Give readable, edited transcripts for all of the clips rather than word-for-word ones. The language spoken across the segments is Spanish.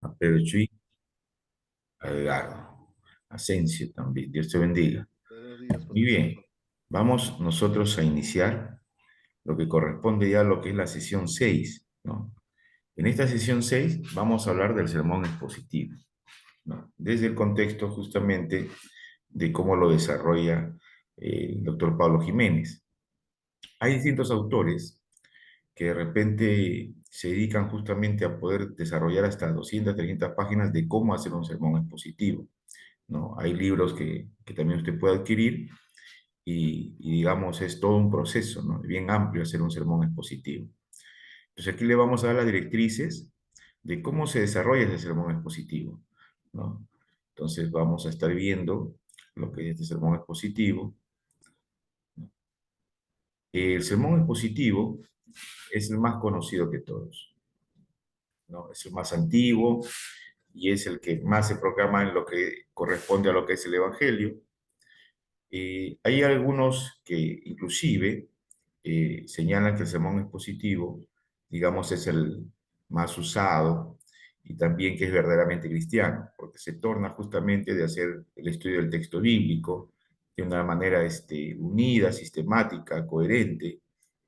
a Pedro Chuy, a Edgardo, Asensio también. Dios te bendiga. Buenos días, Muy profesor. bien, vamos nosotros a iniciar lo que corresponde ya a lo que es la sesión 6, ¿no? En esta sesión 6 vamos a hablar del sermón expositivo, ¿no? Desde el contexto justamente de cómo lo desarrolla el doctor Pablo Jiménez. Hay distintos autores que de repente se dedican justamente a poder desarrollar hasta 200, 300 páginas de cómo hacer un sermón expositivo, ¿no? Hay libros que también usted puede adquirir y digamos es todo un proceso, ¿no? Bien amplio hacer un sermón expositivo. Entonces aquí le vamos a dar las directrices de cómo se desarrolla ese sermón expositivo, ¿no? Entonces vamos a estar viendo lo que es este sermón expositivo. El sermón expositivo es el más conocido que todos, ¿no? Es el más antiguo y es el que más se proclama en lo que corresponde a lo que es el Evangelio. Hay algunos que inclusive señalan que el sermón expositivo, digamos, es el más usado y también que es verdaderamente cristiano, porque se torna justamente de hacer el estudio del texto bíblico de una manera unida, sistemática, coherente,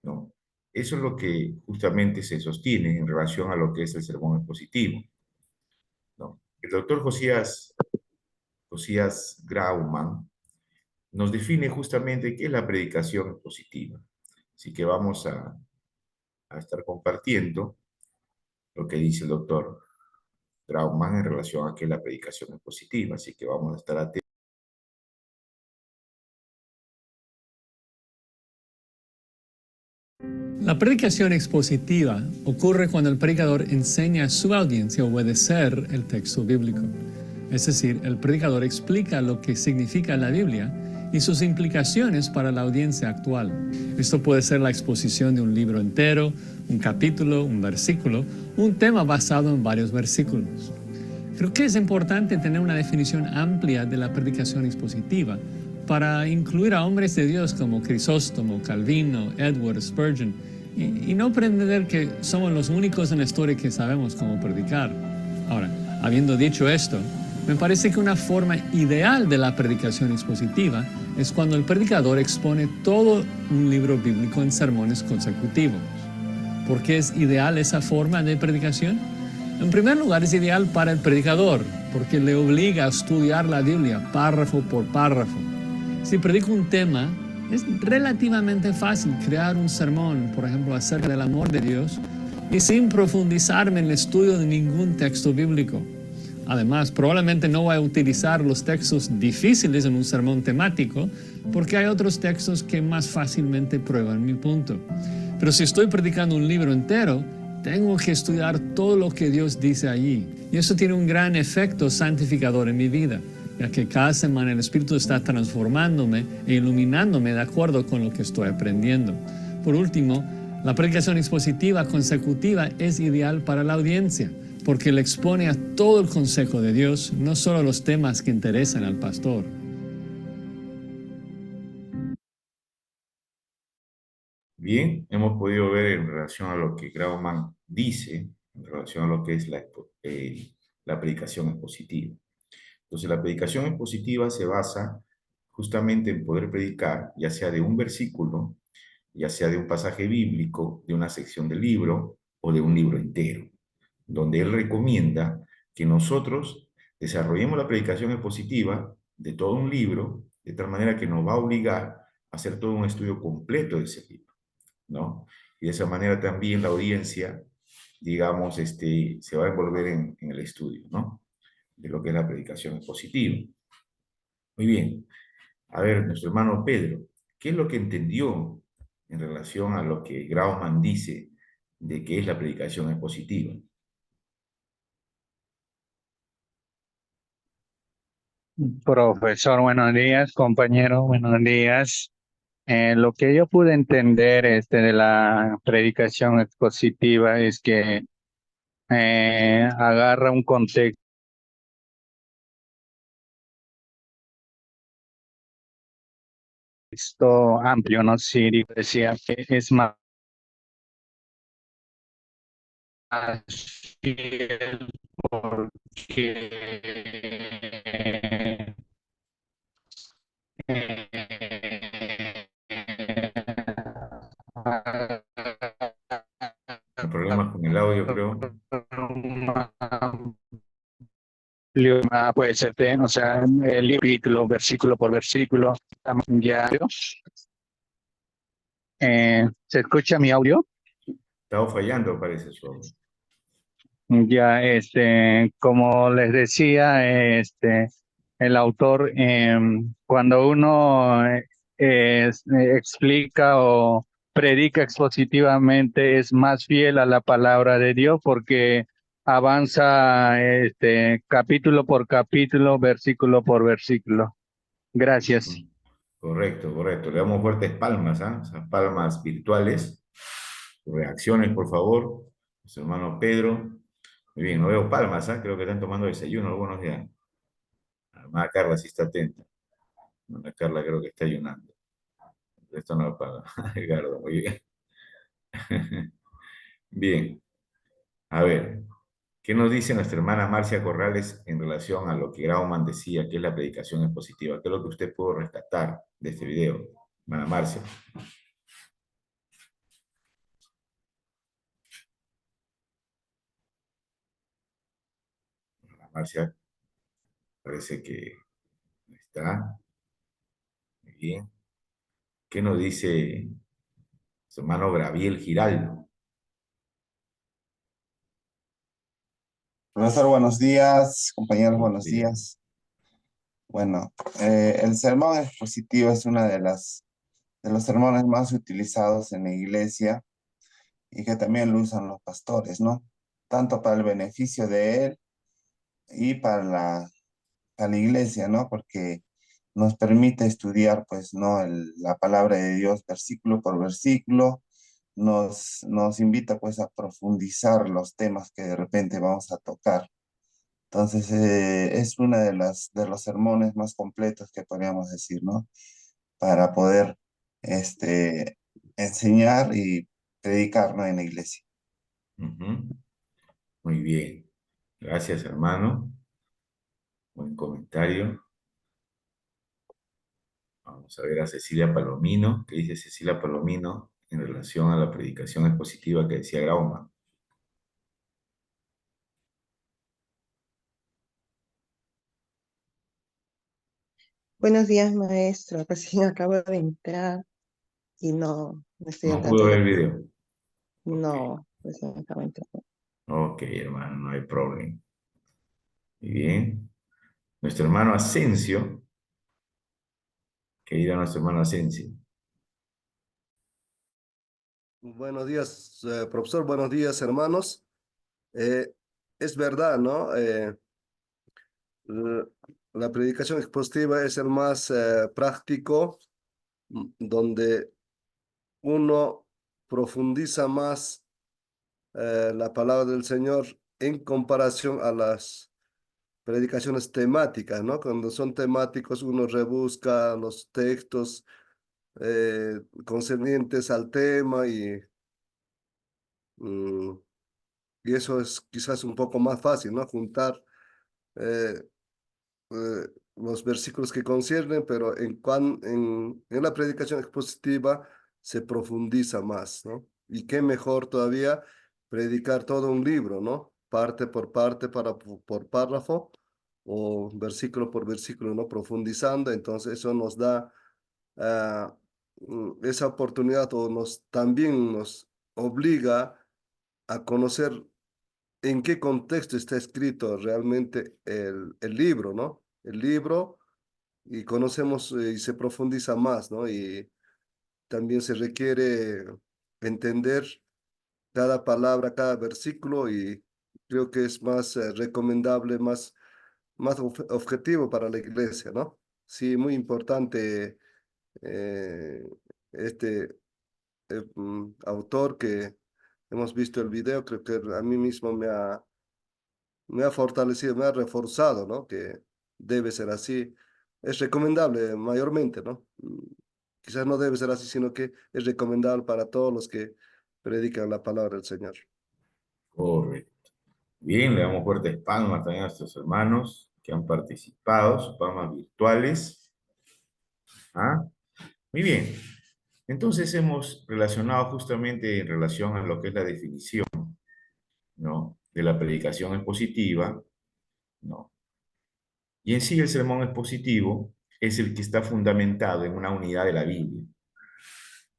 ¿no? Eso es lo que justamente se sostiene en relación a lo que es el sermón expositivo, ¿no? El doctor Josías Grauman nos define justamente qué es la predicación expositiva. Así que vamos a estar compartiendo lo que dice el doctor Grauman en relación a qué es la predicación expositiva. Así que vamos a estar atentos. La predicación expositiva ocurre cuando el predicador enseña a su audiencia a obedecer el texto bíblico. Es decir, el predicador explica lo que significa la Biblia y sus implicaciones para la audiencia actual. Esto puede ser la exposición de un libro entero, un capítulo, un versículo, un tema basado en varios versículos. Creo que es importante tener una definición amplia de la predicación expositiva para incluir a hombres de Dios como Crisóstomo, Calvino, Edward, Spurgeon, y no pretender que somos los únicos en la historia que sabemos cómo predicar. Ahora, habiendo dicho esto, me parece que una forma ideal de la predicación expositiva es cuando el predicador expone todo un libro bíblico en sermones consecutivos. ¿Por qué es ideal esa forma de predicación? En primer lugar, es ideal para el predicador, porque le obliga a estudiar la Biblia párrafo por párrafo. Si predico un tema, es relativamente fácil crear un sermón, por ejemplo, acerca del amor de Dios, y sin profundizarme en el estudio de ningún texto bíblico. Además, probablemente no voy a utilizar los textos difíciles en un sermón temático, porque hay otros textos que más fácilmente prueban mi punto. Pero si estoy predicando un libro entero, tengo que estudiar todo lo que Dios dice allí. Y eso tiene un gran efecto santificador en mi vida, ya que cada semana el Espíritu está transformándome e iluminándome de acuerdo con lo que estoy aprendiendo. Por último, la predicación expositiva consecutiva es ideal para la audiencia, porque le expone a todo el consejo de Dios, no solo los temas que interesan al pastor. Bien, hemos podido ver en relación a lo que Grauman dice, en relación a lo que es la predicación expositiva. Entonces, la predicación expositiva se basa justamente en poder predicar, ya sea de un versículo, ya sea de un pasaje bíblico, de una sección del libro o de un libro entero, donde él recomienda que nosotros desarrollemos la predicación expositiva de todo un libro, de tal manera que nos va a obligar a hacer todo un estudio completo de ese libro, ¿no? Y de esa manera también la audiencia, digamos, se va a envolver en el estudio, ¿no? De lo que es la predicación expositiva. Muy bien. A ver, nuestro hermano Pedro, ¿qué es lo que entendió en relación a lo que Grauman dice de qué es la predicación expositiva? Profesor, buenos días, compañero, buenos días. Lo que yo pude entender de la predicación expositiva es que agarra un contexto amplio, ¿no? Sí, decía que es más fiel porque Hay problemas con el audio, creo. puede ser, o sea, el capítulo, versículo por versículo, ya. ¿Se escucha mi audio? Estaba fallando, parece su audio. Ya, como les decía, el autor, cuando uno explica o predica expositivamente, es más fiel a la palabra de Dios porque avanza, capítulo por capítulo, versículo por versículo. Gracias. Correcto, correcto. Le damos fuertes palmas, ¿ah? Esas palmas virtuales. Reacciones, por favor. Nuestro hermano Pedro. Muy bien, no veo palmas, ¿ah? Creo que están tomando desayuno algunos días. La hermana Carla sí está atenta. La hermana Carla creo que está ayunando. Esto no lo paga. Ricardo, muy bien. Bien, a ver, ¿qué nos dice nuestra hermana Marcia Corrales en relación a lo que Grauman decía que es la predicación expositiva? ¿Qué es lo que usted pudo rescatar de este video, hermana Marcia? Hermana Marcia parece que no está. Muy bien. ¿Qué nos dice su hermano Gabriel Giraldo? Profesor, buenos días, compañeros, Buenos buenos días. días. Bueno, el sermón expositivo es una de los sermones más utilizados en la iglesia y que también lo usan los pastores, ¿no? Tanto para el beneficio de él y para la iglesia, ¿no? Porque nos permite estudiar, pues, ¿no? La palabra de Dios versículo por versículo, nos invita, pues, a profundizar los temas que de repente vamos a tocar. Entonces, es una de los sermones más completos que podríamos decir, ¿no? Para poder este, enseñar y predicar, ¿no? En la iglesia. Ujú. Muy bien. Gracias, hermano. Buen comentario. Vamos a ver a Cecilia Palomino. ¿Qué dice Cecilia Palomino en relación a la predicación expositiva que decía Grauman? Buenos días, maestro. Recién acabo de entrar y no estoy al No pudo tanto ver de... el video. Ok, No, recién acabo de entrar. ok, hermano, no hay problema. Muy bien. Nuestro hermano Asensio, que dirá nuestro hermano Asensio. Buenos días, profesor. Buenos días, hermanos. Eh, es verdad, ¿no? L- la predicación expositiva es el más práctico, donde uno profundiza más la palabra del Señor en comparación a las predicaciones temáticas, ¿no? Cuando son temáticos, uno rebusca los textos concernientes al tema mm, y eso es quizás un poco más fácil, ¿no? Juntar eh, los versículos que conciernen, pero en la predicación expositiva se profundiza más, ¿no? Y qué mejor todavía predicar todo un libro, ¿no? Parte por parte, por párrafo o versículo por versículo, ¿no? Profundizando, entonces eso nos da ah, esa oportunidad o también nos obliga a conocer en qué contexto está escrito realmente el libro, ¿no? El libro y conocemos y se profundiza más, ¿no? Y también se requiere entender cada palabra, cada versículo y creo que es más recomendable, más objetivo para la iglesia, ¿no? Sí, muy importante eh, este autor que hemos visto el video, creo que a mí mismo me ha fortalecido, me ha reforzado, ¿no? Que debe ser así. Es recomendable mayormente, ¿no? Quizás no debe ser así, sino que es recomendable para todos los que predican la palabra del Señor. Correcto. Bien, le damos fuertes palmas también a nuestros hermanos que han participado, sus palmas virtuales. ¿Ah? Muy bien. Entonces hemos relacionado justamente en relación a lo que es la definición, ¿no? De la predicación expositiva, ¿no? Y en sí el sermón expositivo es el que está fundamentado en una unidad de la Biblia.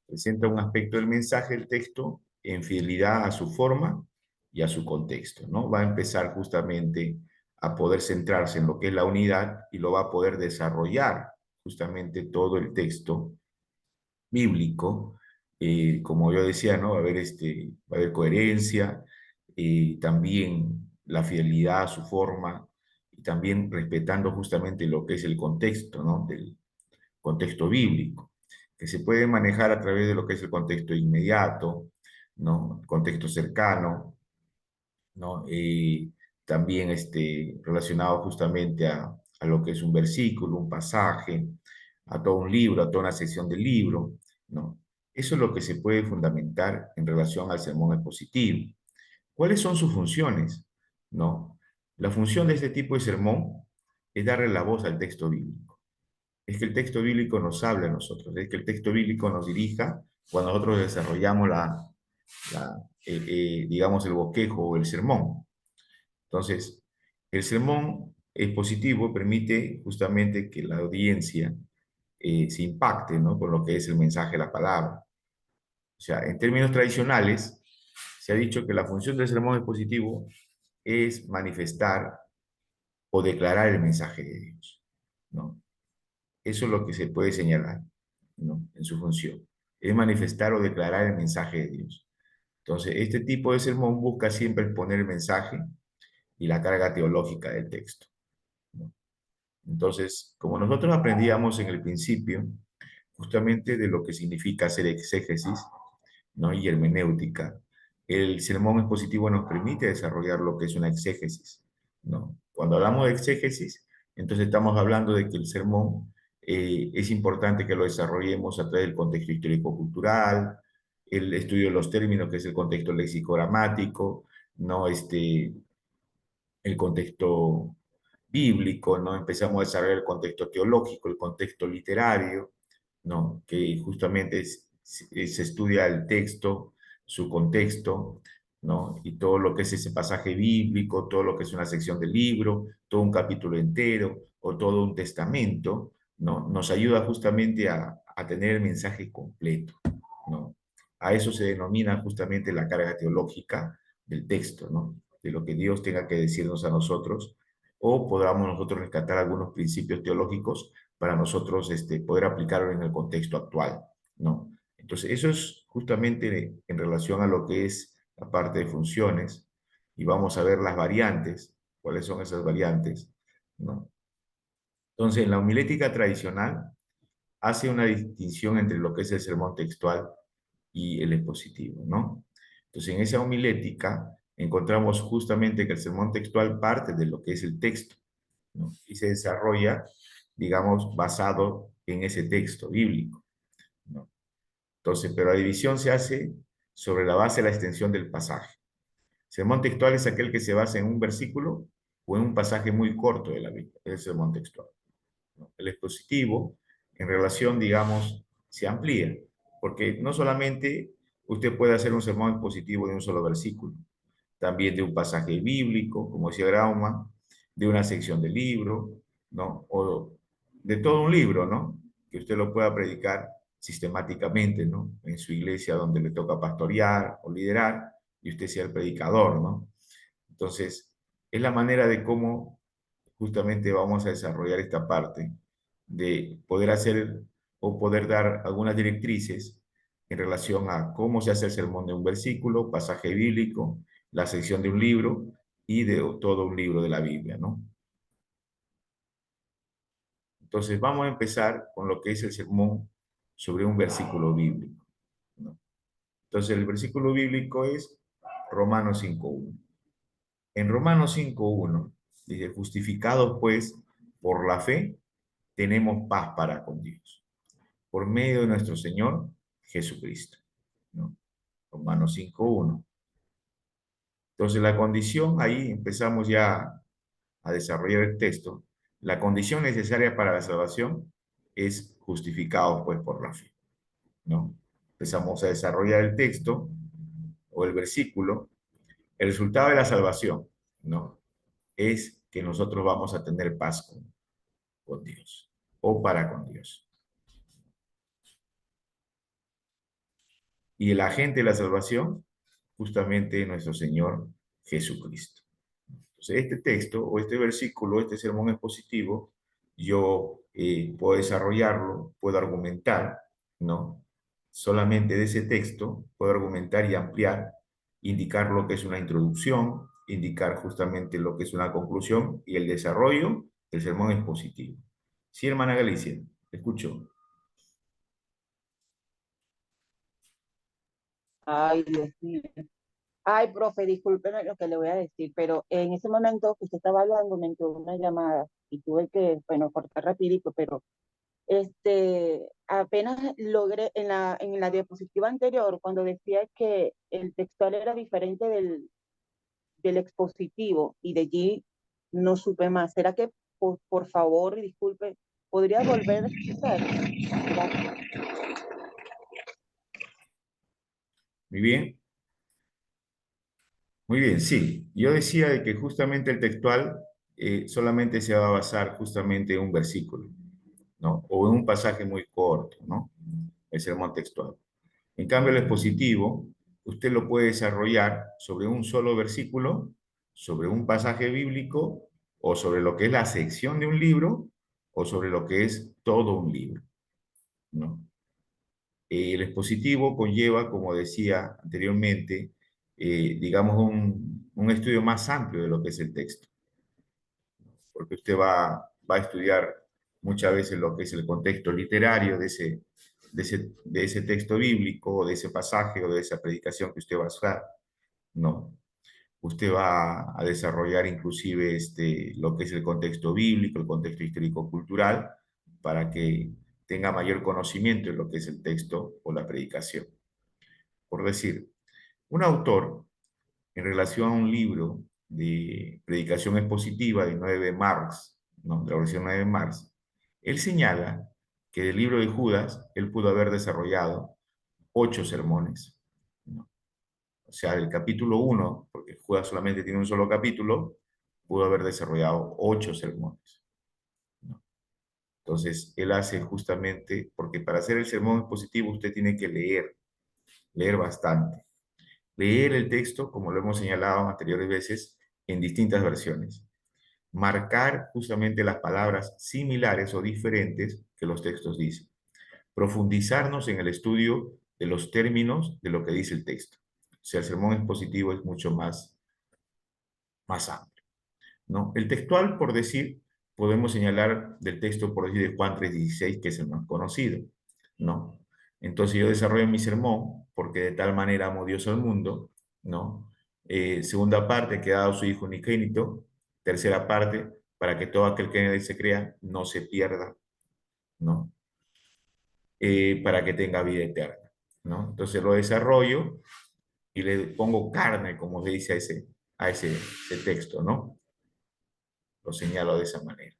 Presenta un aspecto del mensaje, el texto, en fidelidad a su forma y a su contexto, ¿no? Va a empezar justamente a poder centrarse en lo que es la unidad y lo va a poder desarrollar justamente todo el texto bíblico. Como yo decía, ¿no? Va a haber coherencia, también la fidelidad a su forma y también respetando justamente lo que es el contexto, ¿no? Del contexto bíblico, que se puede manejar a través de lo que es el contexto inmediato, ¿no? El contexto cercano, ¿no? También relacionado justamente a lo que es un versículo, un pasaje, a todo un libro, a toda una sección del libro, ¿no? Eso es lo que se puede fundamentar en relación al sermón expositivo. ¿Cuáles son sus funciones? ¿No? La función de este tipo de sermón es darle la voz al texto bíblico. Es que el texto bíblico nos hable a nosotros, es que el texto bíblico nos dirija cuando nosotros desarrollamos digamos, el bosquejo o el sermón. Entonces, el sermón expositivo permite justamente que la audiencia se impacte, ¿no? Con lo que es el mensaje de la palabra. O sea, en términos tradicionales, se ha dicho que la función del sermón expositivo es manifestar o declarar el mensaje de Dios, ¿no? Eso es lo que se puede señalar, ¿no? En su función. Es manifestar o declarar el mensaje de Dios. Entonces, este tipo de sermón busca siempre exponer el mensaje y la carga teológica del texto, ¿no? Entonces, como nosotros aprendíamos en el principio, justamente de lo que significa hacer exégesis, ¿no? Y hermenéutica, el sermón expositivo nos permite desarrollar lo que es una exégesis, ¿no? Cuando hablamos de exégesis, entonces estamos hablando de que el sermón es importante que lo desarrollemos a través del contexto histórico-cultural, el estudio de los términos, que es el contexto léxico-gramático, ¿no? El contexto bíblico, ¿no? Empezamos a desarrollar el contexto teológico, el contexto literario, ¿no? Que justamente se estudia el texto, su contexto, ¿no? Y todo lo que es ese pasaje bíblico, todo lo que es una sección del libro, todo un capítulo entero o todo un testamento, ¿no? Nos ayuda justamente a tener el mensaje completo, ¿no? A eso se denomina justamente la carga teológica del texto, ¿no? De lo que Dios tenga que decirnos a nosotros, o podamos nosotros rescatar algunos principios teológicos para nosotros poder aplicarlo en el contexto actual, ¿no? Entonces, eso es justamente en relación a lo que es la parte de funciones, y vamos a ver las variantes, cuáles son esas variantes, ¿no? Entonces, en la homilética tradicional hace una distinción entre lo que es el sermón textual y el expositivo, ¿no? Entonces, en esa homilética encontramos justamente que el sermón textual parte de lo que es el texto, ¿no? Y se desarrolla, digamos, basado en ese texto bíblico, ¿no? Entonces, pero la división se hace sobre la base de la extensión del pasaje. Sermón textual es aquel que se basa en un versículo o en un pasaje muy corto de la Biblia, es el sermón textual, ¿no? El expositivo, en relación, digamos, se amplía, porque no solamente usted puede hacer un sermón expositivo de un solo versículo, también de un pasaje bíblico, como decía Grauman, de una sección del libro, ¿no? O de todo un libro, ¿no? Que usted lo pueda predicar sistemáticamente, ¿no? En su iglesia donde le toca pastorear o liderar, y usted sea el predicador, ¿no? Entonces, es la manera de cómo justamente vamos a desarrollar esta parte de poder hacer o poder dar algunas directrices en relación a cómo se hace el sermón de un versículo, pasaje bíblico, la sección de un libro y de todo un libro de la Biblia, ¿no? Entonces vamos a empezar con lo que es el sermón sobre un versículo bíblico, ¿no? Entonces el versículo bíblico es Romanos 5.1. En Romanos 5.1 dice, justificados pues por la fe, tenemos paz para con Dios, por medio de nuestro Señor Jesucristo, ¿no? Romanos 5.1. Entonces la condición, ahí empezamos ya a desarrollar el texto. La condición necesaria para la salvación es justificados pues por la fe, ¿no? Empezamos a desarrollar el texto o el versículo. El resultado de la salvación, ¿no? Es que nosotros vamos a tener paz con Dios o para con Dios. Y el agente de la salvación, justamente nuestro Señor Jesucristo. Entonces, este texto o este versículo, este sermón expositivo, yo puedo desarrollarlo, puedo argumentar, ¿no? Solamente de ese texto puedo argumentar y ampliar, indicar lo que es una introducción, indicar justamente lo que es una conclusión y el desarrollo del sermón expositivo. Sí, hermana Galicia, te escucho. Ay, Dios mío. Ay, profe, discúlpeme lo que le voy a decir, pero en ese momento que usted estaba hablando me entró una llamada y tuve que, bueno, cortar rapidito, pero apenas logré en la diapositiva anterior, cuando decía que el textual era diferente del expositivo y de allí no supe más. ¿Será que, por favor, disculpe, podría volver a explicar? Gracias. Muy bien. Muy bien, sí. Yo decía de que justamente el textual solamente se va a basar justamente en un versículo, ¿no? O en un pasaje muy corto, ¿no? El sermón textual. En cambio, el expositivo, usted lo puede desarrollar sobre un solo versículo, sobre un pasaje bíblico, o sobre lo que es la sección de un libro, o sobre lo que es todo un libro, ¿no? El expositivo conlleva, como decía anteriormente, digamos, un estudio más amplio de lo que es el texto, porque usted va a estudiar muchas veces lo que es el contexto literario de ese texto bíblico, o de ese pasaje, o de esa predicación que usted va a usar, ¿no? Usted va a desarrollar inclusive lo que es el contexto bíblico, el contexto histórico-cultural, para que tenga mayor conocimiento de lo que es el texto o la predicación. Por decir, un autor, en relación a un libro de predicación expositiva de 9 de Marx, ¿no? De la versión 9 de Marx, él señala que del libro de Judas él pudo haber desarrollado 8 sermones, ¿no? O sea, del capítulo 1, porque Judas solamente tiene un solo capítulo, pudo haber desarrollado 8 sermones, ¿no? Entonces, él hace justamente, porque para hacer el sermón expositivo usted tiene que leer bastante. Leer el texto, como lo hemos señalado anteriores veces, en distintas versiones. Marcar justamente las palabras similares o diferentes que los textos dicen. Profundizarnos en el estudio de los términos de lo que dice el texto. O sea, el sermón expositivo es mucho más amplio, ¿no? El textual, por decir, podemos señalar del texto, por decir, de Juan 3:16, que es el más conocido, ¿no? Entonces yo desarrollo mi sermón, porque de tal manera amó Dios al mundo, ¿no? Segunda parte, que ha dado su Hijo unigénito. Tercera parte, para que todo aquel que en él se crea no se pierda, ¿no? Para que tenga vida eterna, ¿no? Entonces lo desarrollo y le pongo carne, como se dice ese texto, ¿no? Lo señalo de esa manera.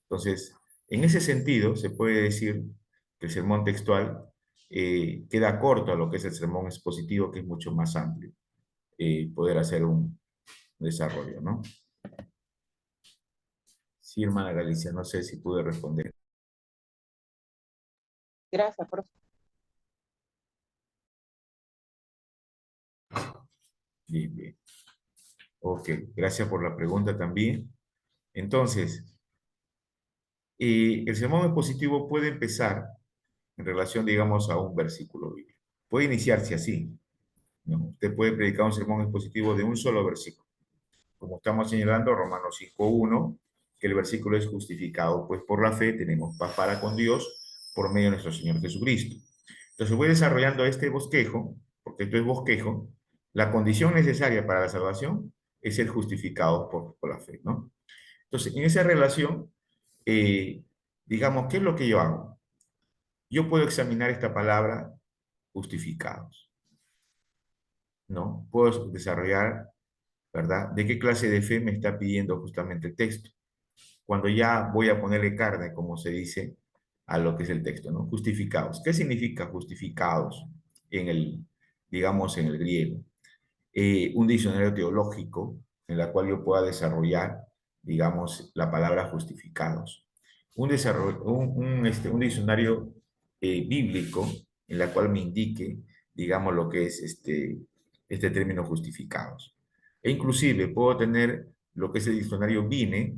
Entonces, en ese sentido, se puede decir que el sermón textual queda corto a lo que es el sermón expositivo, que es mucho más amplio, poder hacer un desarrollo, ¿no? Sí, hermana Galicia, no sé si pude responder. Gracias, profe. Bien, bien. Ok, gracias por la pregunta también. Entonces, el sermón expositivo puede empezar en relación, digamos, a un versículo bíblico. Puede iniciarse así, ¿no? Usted puede predicar un sermón expositivo de un solo versículo. Como estamos señalando, Romanos 5:1, que el versículo es justificado, pues por la fe tenemos paz para con Dios por medio de nuestro Señor Jesucristo. Entonces voy desarrollando este bosquejo, porque esto es bosquejo. La condición necesaria para la salvación es ser justificado por la fe, ¿no? Entonces, en esa relación, digamos, ¿qué es lo que yo hago? Yo puedo examinar esta palabra justificados, ¿no? Puedo desarrollar ¿verdad? ¿De qué clase de fe me está pidiendo justamente el texto? Cuando ya voy a ponerle carne, como se dice, a lo que es el texto, ¿no? Justificados. ¿Qué significa justificados en el, digamos, en el griego? Un diccionario teológico en la cual yo pueda desarrollar, digamos, la palabra justificados. Un diccionario bíblico en la cual me indique, digamos, lo que es este término justificados. E inclusive puedo tener lo que es el diccionario Vine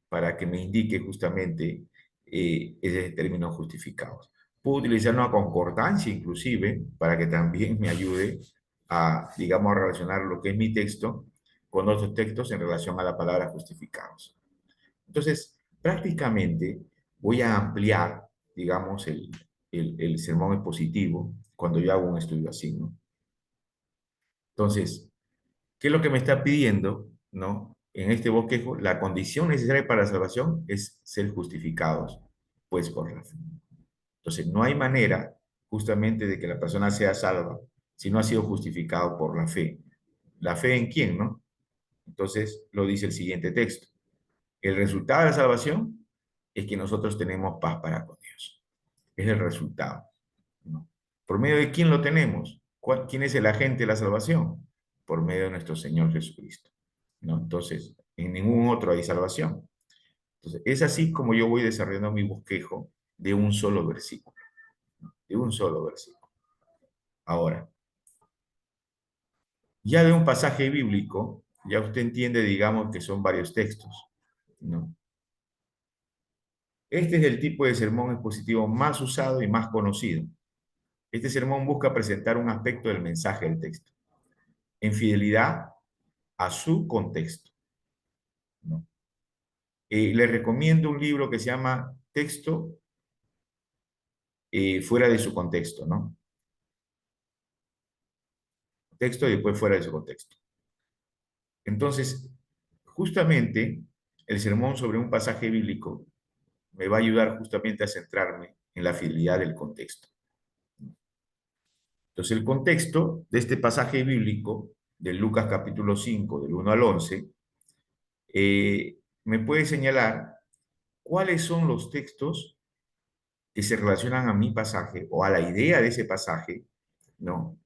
para que me indique justamente ese término justificados. Puedo utilizar una concordancia inclusive para que también me ayude a, digamos, a relacionar lo que es mi texto con otros textos en relación a la palabra justificados. Entonces, prácticamente voy a ampliar, digamos, el sermón expositivo cuando yo hago un estudio así, ¿no? Entonces, ¿qué es lo que me está pidiendo, ¿no? En este bosquejo, la condición necesaria para la salvación es ser justificados, pues por la fe. Entonces, no hay manera justamente de que la persona sea salva si no ha sido justificado por la fe. ¿La fe en quién, no? Entonces, lo dice el siguiente texto. El resultado de la salvación es que nosotros tenemos paz para con Dios. Es el resultado, ¿no? ¿Por medio de quién lo tenemos? ¿Quién es el agente de la salvación? Por medio de nuestro Señor Jesucristo, ¿no? Entonces, en ningún otro hay salvación. Entonces, es así como yo voy desarrollando mi bosquejo de un solo versículo, ¿no? De un solo versículo. Ahora, ya de un pasaje bíblico, ya usted entiende, digamos, que son varios textos, ¿no? Este es el tipo de sermón expositivo más usado y más conocido. Este sermón busca presentar un aspecto del mensaje del texto, en fidelidad a su contexto, ¿no? Les recomiendo un libro que se llama Texto fuera de su contexto, ¿no? Texto y después fuera de su contexto. Entonces, justamente el sermón sobre un pasaje bíblico me va a ayudar justamente a centrarme en la fidelidad del contexto. Entonces, el contexto de este pasaje bíblico, de Lucas capítulo 5, del 1 al 11, me puede señalar cuáles son los textos que se relacionan a mi pasaje o a la idea de ese pasaje, ¿no?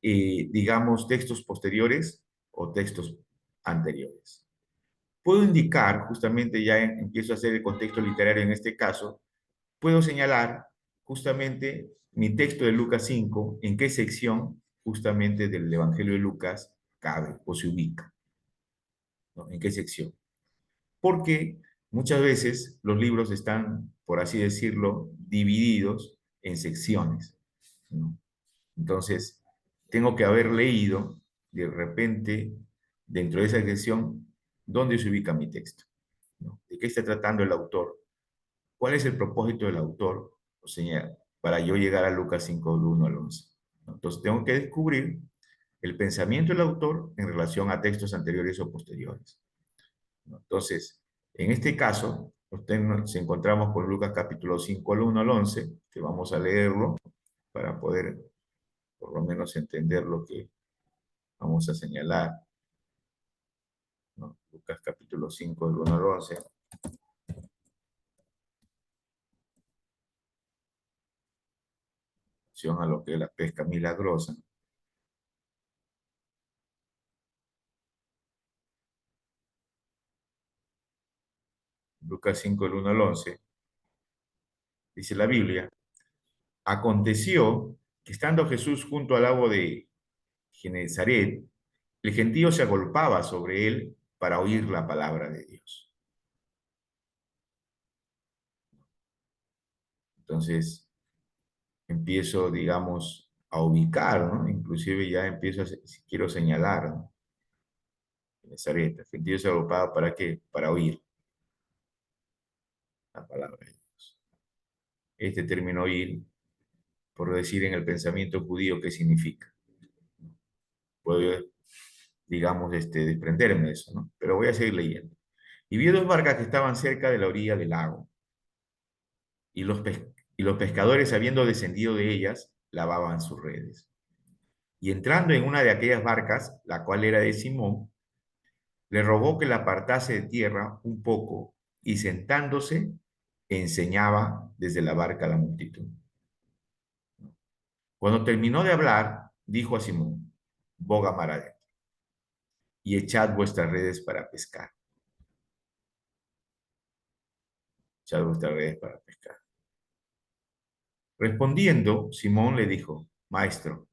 Digamos, textos posteriores o textos anteriores. Puedo indicar, justamente ya empiezo a hacer el contexto literario en este caso, puedo señalar justamente mi texto de Lucas 5, en qué sección justamente del Evangelio de Lucas cabe o se ubica, ¿no? En qué sección. Porque muchas veces los libros están, por así decirlo, divididos en secciones, ¿no? Entonces, tengo que haber leído de repente, dentro de esa sección, dónde se ubica mi texto, ¿no? ¿De qué está tratando el autor? ¿Cuál es el propósito del autor? O sea, para yo llegar a Lucas 5, del 1 al 11. ¿No? Entonces, tengo que descubrir el pensamiento del autor en relación a textos anteriores o posteriores, ¿no? Entonces, en este caso, nos encontramos con Lucas capítulo 5, del 1 al 11, que vamos a leerlo para poder por lo menos entender lo que vamos a señalar, ¿no? Lucas capítulo 5, del 1 al 11. A lo que es la pesca milagrosa. Lucas 5, del 1 al 11, dice la Biblia, aconteció que estando Jesús junto al lago de Genezaret, el gentío se agolpaba sobre él para oír la palabra de Dios. Entonces, empiezo, digamos, a ubicar, ¿no? Inclusive ya empiezo a, si quiero señalar, ¿no? Genezaret, el gentío se agolpaba ¿para qué? Para oír la palabra de Dios. Este término oír, por decir en el pensamiento judío, ¿qué significa? Puedo, digamos, desprenderme de eso, ¿no? Pero voy a seguir leyendo. Y vi dos barcas que estaban cerca de la orilla del lago, y los pescadores, habiendo descendido de ellas, lavaban sus redes. Y entrando en una de aquellas barcas, la cual era de Simón, le rogó que la apartase de tierra un poco y sentándose enseñaba desde la barca a la multitud. Cuando terminó de hablar, dijo a Simón, boga mar adentro y echad vuestras redes para pescar. Echad vuestras redes para pescar. Respondiendo, Simón le dijo, Maestro,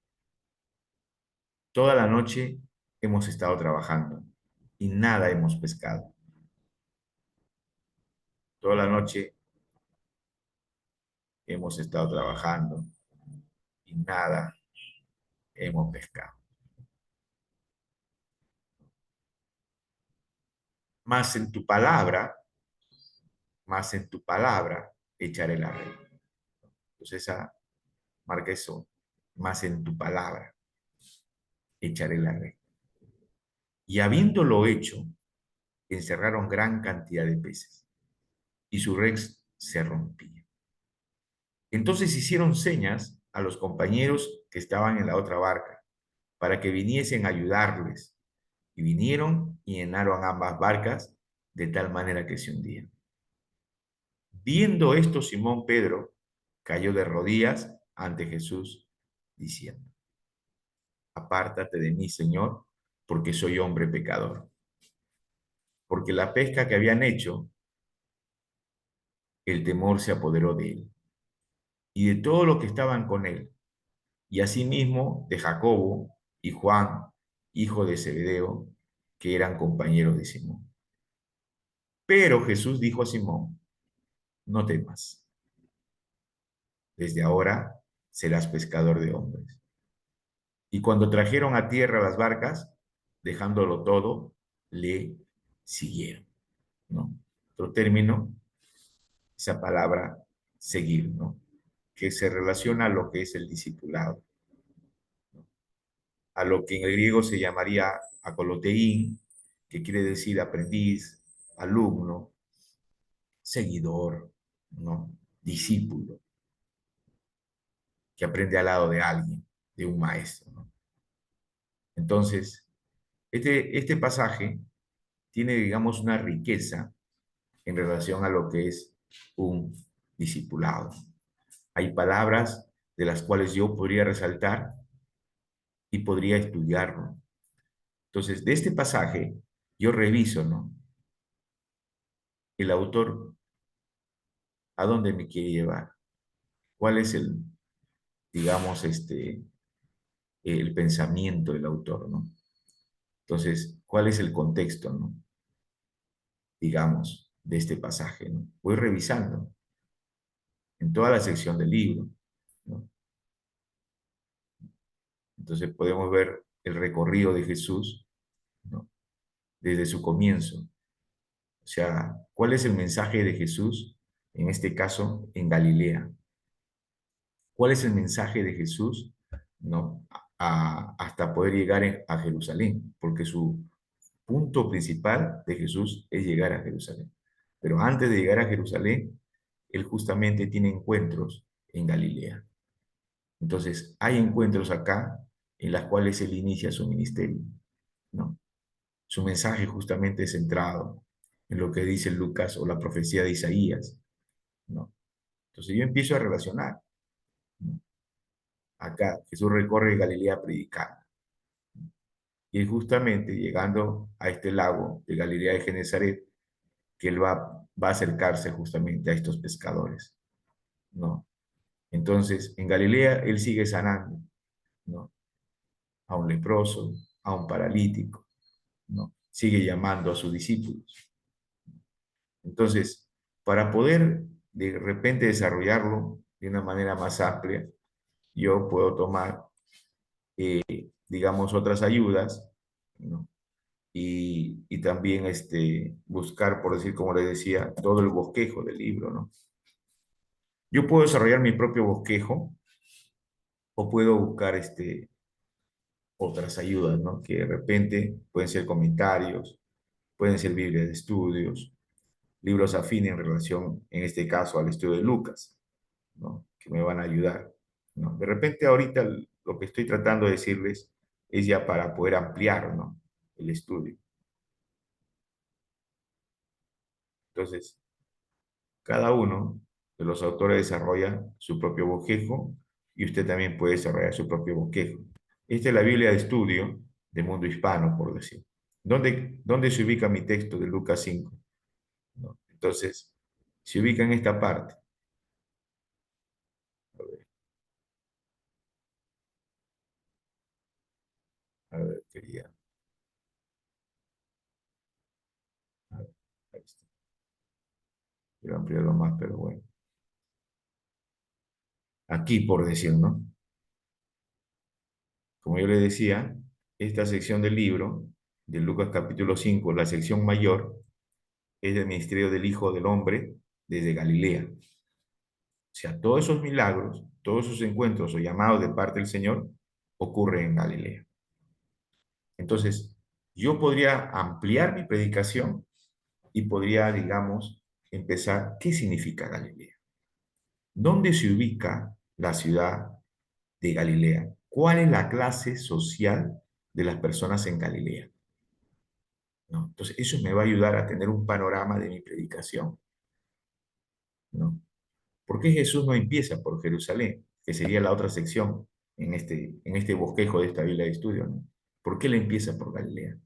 toda la noche hemos estado trabajando y nada hemos pescado. Toda la noche hemos estado trabajando y nada hemos pescado. Más en tu palabra, echaré la red. Entonces esa marca eso, más en tu palabra, echaré la red. Y habiéndolo hecho, encerraron gran cantidad de peces y su red se rompía. Entonces hicieron señas a los compañeros que estaban en la otra barca para que viniesen a ayudarles. Y vinieron y llenaron ambas barcas de tal manera que se hundían. Viendo esto, Simón Pedro cayó de rodillas ante Jesús, diciendo, apártate de mí, Señor, porque soy hombre pecador. Porque la pesca que habían hecho, el temor se apoderó de él y de todos los que estaban con él, y asimismo de Jacobo y Juan, hijo de Zebedeo, que eran compañeros de Simón. Pero Jesús dijo a Simón, no temas, desde ahora serás pescador de hombres. Y cuando trajeron a tierra las barcas, dejándolo todo, le siguieron, ¿no? Otro término, esa palabra seguir, ¿no? Que se relaciona a lo que es el discipulado, ¿no? A lo que en el griego se llamaría akoloteín, que quiere decir aprendiz, alumno, seguidor, ¿no? Discípulo, que aprende al lado de alguien, de un maestro, ¿no? Entonces, este pasaje tiene, digamos, una riqueza en relación a lo que es un discipulado. Hay palabras de las cuales yo podría resaltar y podría estudiarlo. Entonces, de este pasaje, yo reviso, ¿no? El autor, ¿a dónde me quiere llevar? ¿Cuál es el, digamos, el pensamiento del autor, ¿no? Entonces, ¿cuál es el contexto, ¿no? Digamos, de este pasaje, ¿no? Voy revisando en toda la sección del libro, ¿no? Entonces podemos ver el recorrido de Jesús, ¿no? Desde su comienzo. O sea, ¿cuál es el mensaje de Jesús, en este caso, en Galilea? ¿Cuál es el mensaje de Jesús, ¿no? Hasta poder llegar a Jerusalén? Porque su punto principal de Jesús es llegar a Jerusalén. Pero antes de llegar a Jerusalén, él justamente tiene encuentros en Galilea. Entonces, hay encuentros acá en las cuales él inicia su ministerio, ¿no? Su mensaje justamente es centrado en lo que dice Lucas o la profecía de Isaías, ¿no? Entonces yo empiezo a relacionar, ¿no? Acá Jesús recorre Galilea predicando. Y justamente llegando a este lago de Galilea de Genezaret, que él va a acercarse justamente a estos pescadores, ¿no? Entonces, en Galilea él sigue sanando, ¿no? A un leproso, a un paralítico, ¿no? Sigue llamando a sus discípulos. Entonces, para poder de repente desarrollarlo de una manera más amplia, yo puedo tomar, digamos, otras ayudas, ¿no? Y también buscar, por decir, como les decía, todo el bosquejo del libro, ¿no? Yo puedo desarrollar mi propio bosquejo o puedo buscar otras ayudas, ¿no? Que de repente pueden ser comentarios, pueden ser Biblias de estudios, libros afines en relación, en este caso, al estudio de Lucas, ¿no? Que me van a ayudar, ¿no? De repente ahorita lo que estoy tratando de decirles es ya para poder ampliar, ¿no?, el estudio. Entonces, cada uno de los autores desarrolla su propio bosquejo y usted también puede desarrollar su propio bosquejo. Esta es la Biblia de estudio de mundo hispano, por decir. ¿Dónde se ubica mi texto de Lucas 5? ¿No? Entonces, se ubica en esta parte. A ver, quería. A ver, ahí está. Quiero ampliarlo más, pero bueno. Aquí, por decir, ¿no? Como yo le decía, esta sección del libro, de Lucas capítulo 5, la sección mayor, es del ministerio del Hijo del Hombre desde Galilea. O sea, todos esos milagros, todos esos encuentros o llamados de parte del Señor ocurren en Galilea. Entonces, yo podría ampliar mi predicación y podría, digamos, empezar, ¿qué significa Galilea? ¿Dónde se ubica la ciudad de Galilea? ¿Cuál es la clase social de las personas en Galilea? ¿No? Entonces, eso me va a ayudar a tener un panorama de mi predicación, ¿no? ¿Por qué Jesús no empieza por Jerusalén, que sería la otra sección en este bosquejo de esta Biblia de estudio, ¿no? ¿Por qué él empieza por Galilea?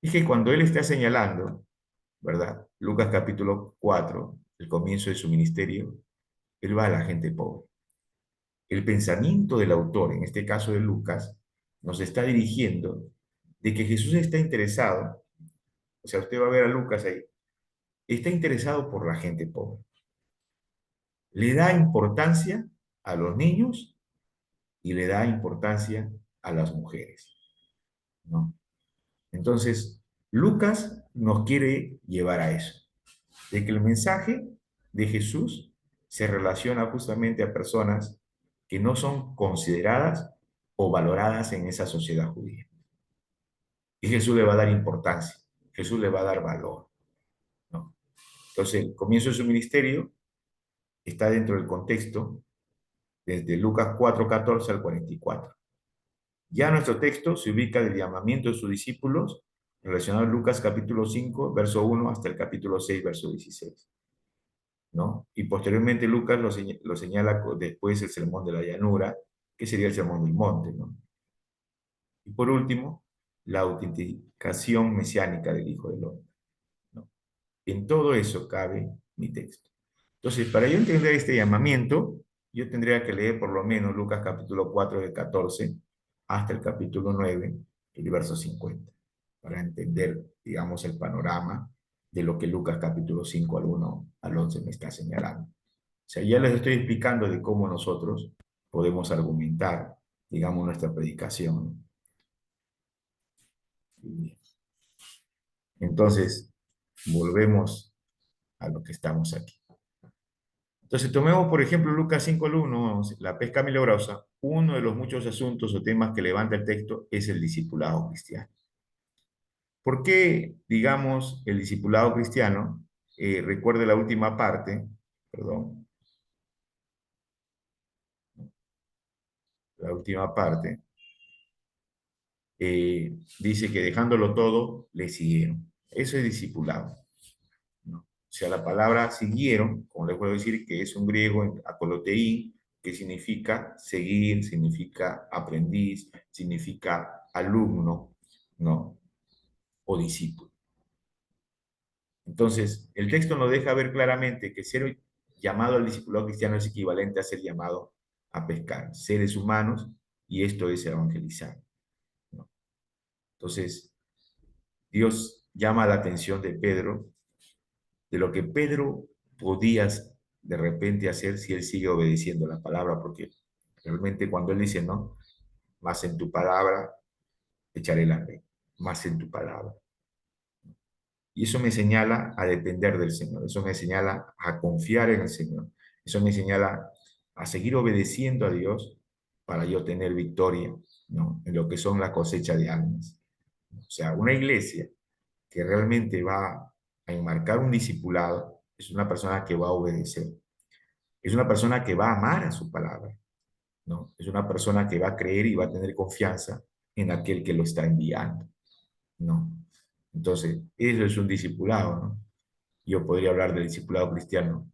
Es que cuando él está señalando, ¿verdad? Lucas capítulo 4, el comienzo de su ministerio, él va a la gente pobre. El pensamiento del autor, en este caso de Lucas, nos está dirigiendo de que Jesús está interesado, o sea, usted va a ver a Lucas ahí, está interesado por la gente pobre. Le da importancia a los niños y le da importancia a las mujeres, ¿no? Entonces, Lucas nos quiere llevar a eso, de que el mensaje de Jesús se relaciona justamente a personas que no son consideradas o valoradas en esa sociedad judía. Y Jesús le va a dar importancia, Jesús le va a dar valor, ¿no? Entonces, el comienzo de su ministerio está dentro del contexto desde Lucas 4:14 al 44. Ya nuestro texto se ubica del llamamiento de sus discípulos relacionado a Lucas capítulo 5, verso 1 hasta el capítulo 6, verso 16. ¿No? Y posteriormente Lucas lo señala después el sermón de la llanura, que sería el sermón del monte, ¿no? Y por último, la autenticación mesiánica del Hijo del Hombre, ¿no? En todo eso cabe mi texto. Entonces, para yo entender este llamamiento, yo tendría que leer por lo menos Lucas capítulo 4 del 14 hasta el capítulo 9, el verso 50, para entender, digamos, el panorama de lo que Lucas capítulo 5 al 1 al 11 me está señalando. O sea, ya les estoy explicando de cómo nosotros podemos argumentar, digamos, nuestra predicación. Entonces, volvemos a lo que estamos aquí. Entonces, tomemos, por ejemplo, Lucas 5 al 1, la pesca milagrosa. Uno de los muchos asuntos o temas que levanta el texto es el discipulado cristiano. ¿Por qué, digamos, el discipulado cristiano? Recuerde la última parte, perdón. La última parte. Dice que dejándolo todo, le siguieron. Eso es discipulado, ¿no? O sea, la palabra siguieron, como les puedo decir, que es un griego, akoloteín, que significa seguir, significa aprendiz, significa alumno, ¿no? O discípulo. Entonces, el texto nos deja ver claramente que ser llamado al discipulado cristiano es equivalente a ser llamado a pescar seres humanos, y esto es evangelizar, ¿no? Entonces, Dios llama la atención de Pedro, de lo que Pedro podía de repente hacer si él sigue obedeciendo la palabra, porque realmente cuando él dice, no, más en tu palabra echaré la fe, más en tu palabra. Y eso me señala a depender del Señor, eso me señala a confiar en el Señor, eso me señala a seguir obedeciendo a Dios para yo tener victoria, ¿no?, en lo que son la cosecha de almas. O sea, una iglesia que realmente va a enmarcar un discipulado es una persona que va a obedecer, es una persona que va a amar a su palabra, ¿no? Es una persona que va a creer y va a tener confianza en aquel que lo está enviando, ¿no? Entonces, eso es un discipulado, ¿no? Yo podría hablar del discipulado cristiano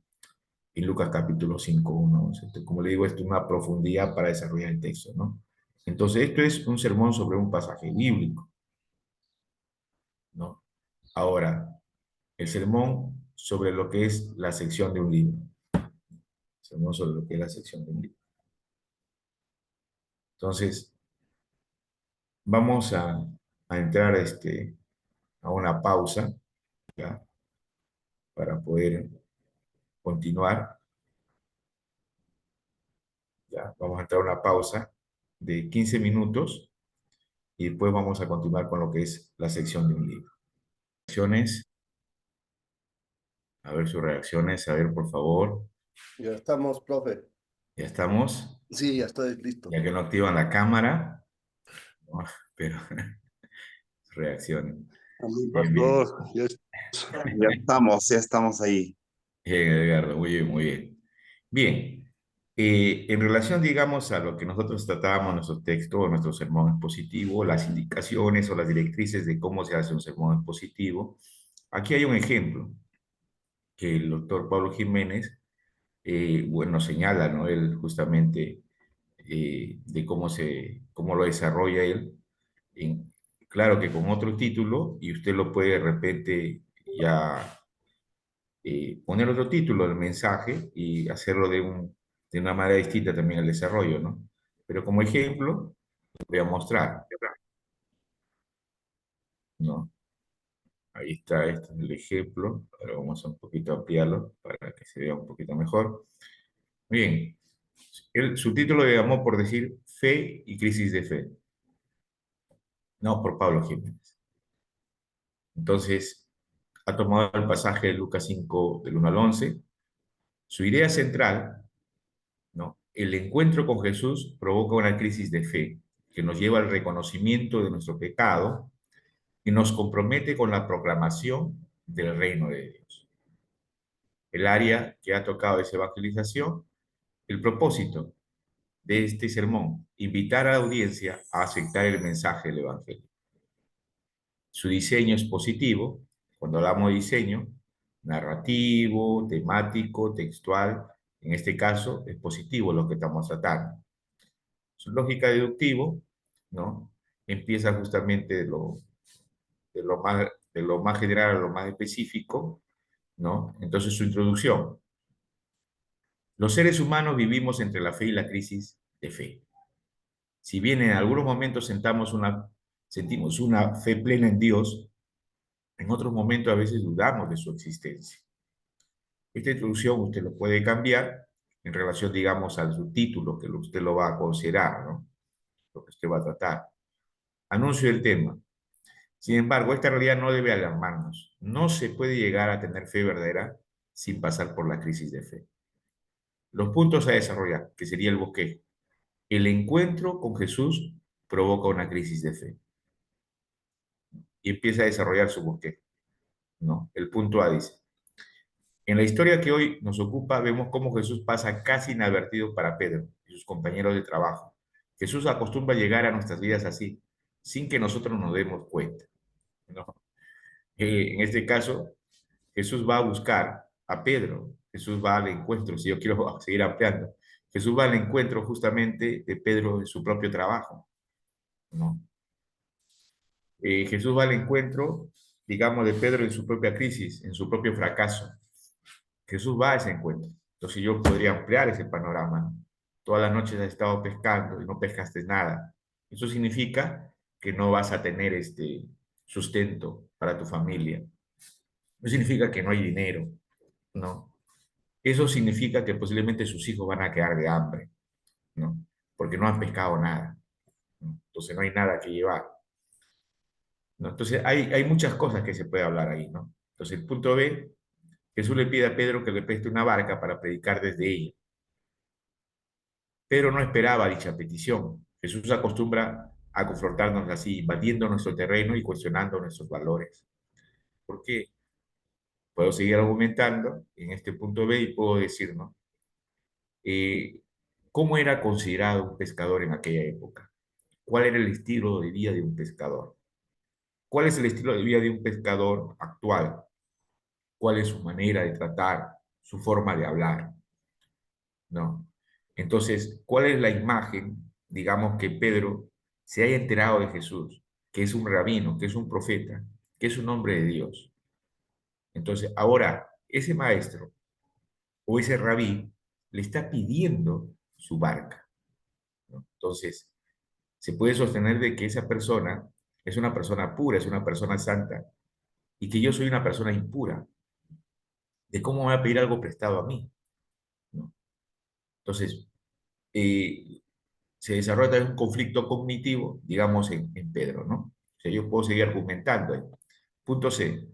en Lucas capítulo 5, 1. Como le digo, esto es una profundidad para desarrollar el texto, ¿no? Entonces, esto es un sermón sobre un pasaje bíblico, ¿no? Ahora, el sermón sobre lo que es la sección de un libro. Sermón sobre lo que es la sección de un libro. Entonces, vamos a entrar a una pausa, ¿ya? Para poder continuar. Ya, vamos a entrar a una pausa de 15 minutos y después vamos a continuar con lo que es la sección de un libro. Reacciones, a ver sus reacciones, a ver por favor. Ya estamos, profe. Ya estamos, Sí, ya estoy listo. ya que no activan la cámara, ¿no? Pero reaccionen. Amén, Bien, bien. pastor. Ya Ya estamos ahí. Bien, Edgardo, muy bien, muy bien. Bien, en relación, digamos, a lo que nosotros tratábamos en nuestro texto, en nuestro sermón expositivo, las indicaciones o las directrices de cómo se hace un sermón expositivo, aquí hay un ejemplo que el doctor Pablo Jiménez, bueno, señala, ¿no? Él justamente de cómo lo desarrolla él, claro que con otro título, y usted lo puede de repente ya poner otro título del mensaje y hacerlo de una manera distinta también el desarrollo, ¿no? Pero como ejemplo, voy a mostrar, ¿no? Ahí está, este es el ejemplo. Ahora vamos a un poquito ampliarlo para que se vea un poquito mejor. Bien, su título le llamó por decir Fe y crisis de fe. No, por Pablo Jiménez. Entonces, ha tomado el pasaje de Lucas 5, del 1 al 11. Su idea central, ¿no? El encuentro con Jesús provoca una crisis de fe que nos lleva al reconocimiento de nuestro pecado y nos compromete con la proclamación del reino de Dios. El área que ha tocado es evangelización. El propósito de este sermón, invitar a la audiencia a aceptar el mensaje del Evangelio. Su diseño es positivo. Cuando hablamos de diseño, narrativo, temático, textual, en este caso es positivo lo que estamos tratando. Su lógica deductivo, ¿no? Empieza justamente de lo más general a lo más específico, ¿no? Entonces su introducción. Los seres humanos vivimos entre la fe y la crisis de fe. Si bien en algunos momentos sentimos una fe plena en Dios, en otros momentos a veces dudamos de su existencia. Esta introducción usted lo puede cambiar en relación, digamos, al subtítulo que usted lo va a considerar, ¿no? Lo que usted va a tratar. Anuncio del tema. Sin embargo, esta realidad no debe alarmarnos. No se puede llegar a tener fe verdadera sin pasar por la crisis de fe. Los puntos a desarrollar, que sería el bosquejo. El encuentro con Jesús provoca una crisis de fe y empieza a desarrollar su bosquejo, ¿no? El punto A dice, en la historia que hoy nos ocupa vemos cómo Jesús pasa casi inadvertido para Pedro y sus compañeros de trabajo. Jesús acostumbra llegar a nuestras vidas así, sin que nosotros nos demos cuenta, ¿no? En este caso, Jesús va a buscar a Pedro, Jesús va al encuentro, si yo quiero seguir ampliando, Jesús va al encuentro justamente de Pedro en su propio trabajo, ¿no? Jesús va al encuentro, digamos, de Pedro en su propia crisis, en su propio fracaso. Jesús va a ese encuentro. Entonces yo podría ampliar ese panorama. Todas las noches has estado pescando y no pescaste nada. Eso significa que no vas a tener sustento para tu familia. No significa que no hay dinero, ¿no? Eso significa que posiblemente sus hijos van a quedar de hambre, ¿no? Porque no han pescado nada, ¿no? Entonces no hay nada que llevar, ¿no? Entonces hay muchas cosas que se puede hablar ahí, ¿no? Entonces el punto B, Jesús le pide a Pedro que le preste una barca para predicar desde ella. Pedro no esperaba dicha petición. Jesús acostumbra a confrontarnos así, invadiendo nuestro terreno y cuestionando nuestros valores. ¿Por qué? Puedo seguir argumentando en este punto B y puedo decir, ¿no? ¿Cómo era considerado un pescador en aquella época? ¿Cuál era el estilo de vida de un pescador? ¿Cuál es el estilo de vida de un pescador actual? ¿Cuál es su manera de tratar, su forma de hablar? ¿No? Entonces, ¿cuál es la imagen, digamos, que Pedro se haya enterado de Jesús, que es un rabino, que es un profeta, que es un hombre de Dios? Entonces, ahora, ese maestro o ese rabí le está pidiendo su barca, ¿no? Entonces, se puede sostener de que esa persona es una persona pura, es una persona santa, y que yo soy una persona impura. ¿De cómo me va a pedir algo prestado a mí? ¿No? Entonces, eh, se desarrolla también un conflicto cognitivo, digamos, en Pedro, ¿no? O sea, yo puedo seguir argumentando ahí. Punto C,